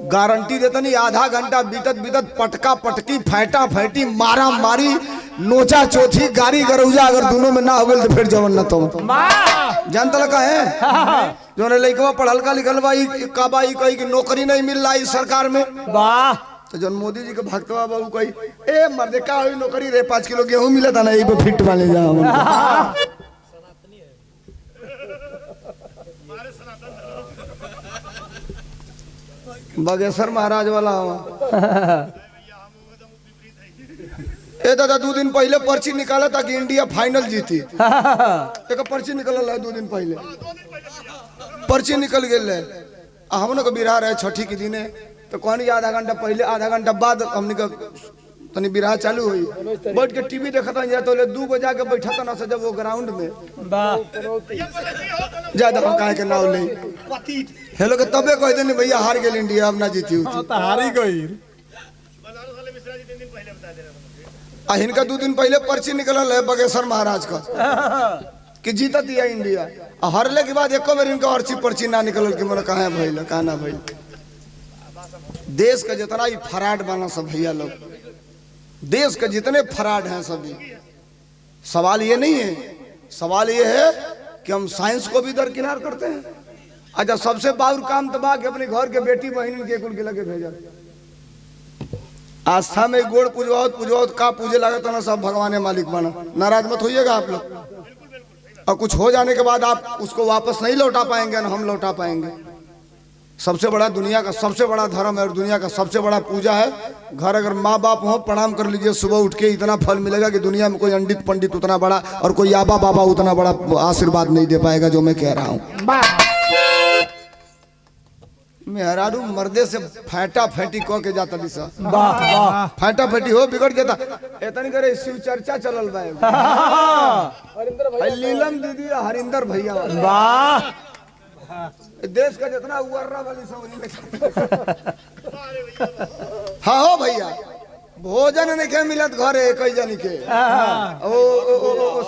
गारंटी देता नहीं आधा घंटा बीतत बीतत पटका पटकी फैटा फैटी मारा मारी नोचा चौथी गाड़ी गरौजा अगर दोनों में ना हो गए तो फिर जवन न तो जानता लगा है जो लड़का पढ़ल का लिखल बा कही कि नौकरी नहीं मिल रहा इस सरकार में।
वाह
तो जन मोदी जी के भक्तवा बाबू कही ए मर्दे का हुई नौकरी रे 5 किलो गेहूं मिला था ना यही पे फिट वाले जाओ। बागेश्वर महाराज वाला हुआ ए दादा 2 दिन पहले पर्ची निकाला था कि इंडिया फाइनल जीती। एक पर्ची निकल 2 दिन पहले पर्ची निकल गए हमने को बिहार है छठी के दिने तो कौन आधा घंटा पहले आधा घंटा बाद हमने का तनी बिरहा चालू हुई बैठ के टीवी देखा था तो 2 बजे जाके बैठा था ना से जब वो ग्राउंड में ज्यादा हम काहे के नाव ले हेलो के तबे कह देनी भैया हार गेल इंडिया अब ना जीती
हारी गई
आ हिनका 2 दिन पहले पर्ची निकलल है बगेश्वर महाराज का कि जीता दिया इंडिया आ हारले के बाद एको बार इनका पर्ची ना निकलल कि मोला कहां भइल कहां ना भइल। देश का जितना ही फराड बना सब भैया लोग देश के जितने फराड हैं सभी सवाल ये नहीं है सवाल ये है कि हम साइंस को भी दरकिनार करते हैं। अच्छा सबसे बाउर काम तो बा कि अपने घर के बेटी बहन के कुल के लगे भेजा आस्था में गोड़ पूजवाओ का पूजे लगा तो ना सब भगवान मालिक बना नाराज मत होइएगा आप लोग और कुछ हो जाने के बाद आप उसको वापस नहीं लौटा पाएंगे ना हम लौटा पाएंगे। सबसे बड़ा दुनिया का सबसे बड़ा धर्म है और दुनिया का सबसे बड़ा पूजा है घर अगर माँ बाप हो प्रणाम कर लीजिए सुबह उठ के इतना फल मिलेगा कि दुनिया में कोई अंडित पंडित उतना बड़ा और कोई आबा बाबा उतना बड़ा आशीर्वाद नहीं दे पाएगा जो मैं कह रहा हूँ। मेहरारू मर्दे से फैटा फैटी कह के जाता दिशा फैटा फैटी हो बिगड़ जाता इतनी करे शिव चर्चा चलल बा लीलम दीदी हरिंदर भैया वाह देश का जितना उर्रा वाली सब हाँ हो भैया भोजन नहीं के मिलत घरे कई जनी के ओ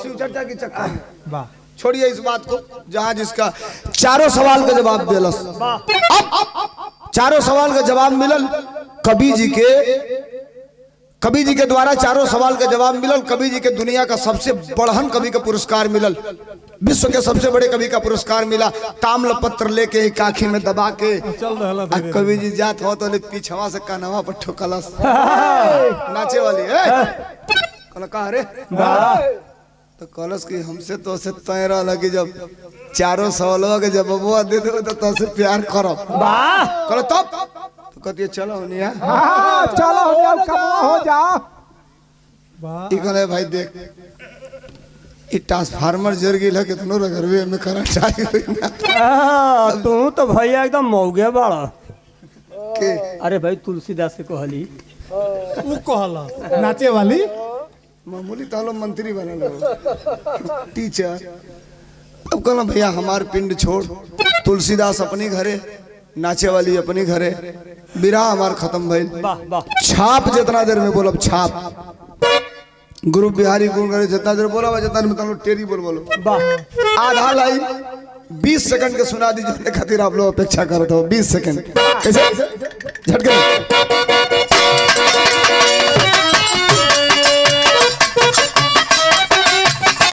शिव चर्चा की चक्कर में छोड़िए इस बात को जहां जिसका चारों सवाल का जवाब दिलस अब चारों सवाल का जवाब मिलल कवि जी के द्वारा चारों सवाल का जवाब मिलल कवि जी के दुनिया का सबसे बड़हन कवि का पुरस्कार मिलल विश्व के सबसे बड़े कवि का पुरस्कार मिला ताम्र पत्र लेके एक आँखी में दबा के कवि जी जात हो तो पीछवा से कानवा पर ठोकलस नाचे वाली है कहा रे तो कलश की हमसे तो से तय रहा कि जब चारों सवालों के जब बबुआ दे दे तो से प्यार करो करो तब तो कहती है चलो निया
चलो हो जाओ
इकले भाई देख ये ट्रांसफार्मर जर गेल कितनो रगरवे में करंट आई हुई ना
तू तो भैया एकदम मौगे बड़ा
के
अरे भाई तुलसीदास से कहली
वो कहला नाचे वाली
मामूली तालो मंत्री बने लो टीचर अब कहना भैया हमार पिंड छोड़ तुलसीदास अपनी घरे नाचे वाली अपनी घरे बिरहा हमार खत्म भइल छाप जितना देर में बोलब छाप गुरु बिहारी गुण करे जितना देर बोला जितना देर में टेरी बोलो आधा लाइन 20 सेकंड के सुना दीजिए खातिर आप लोग अपेक्षा करते हो 20 सेकंड कैसे झटके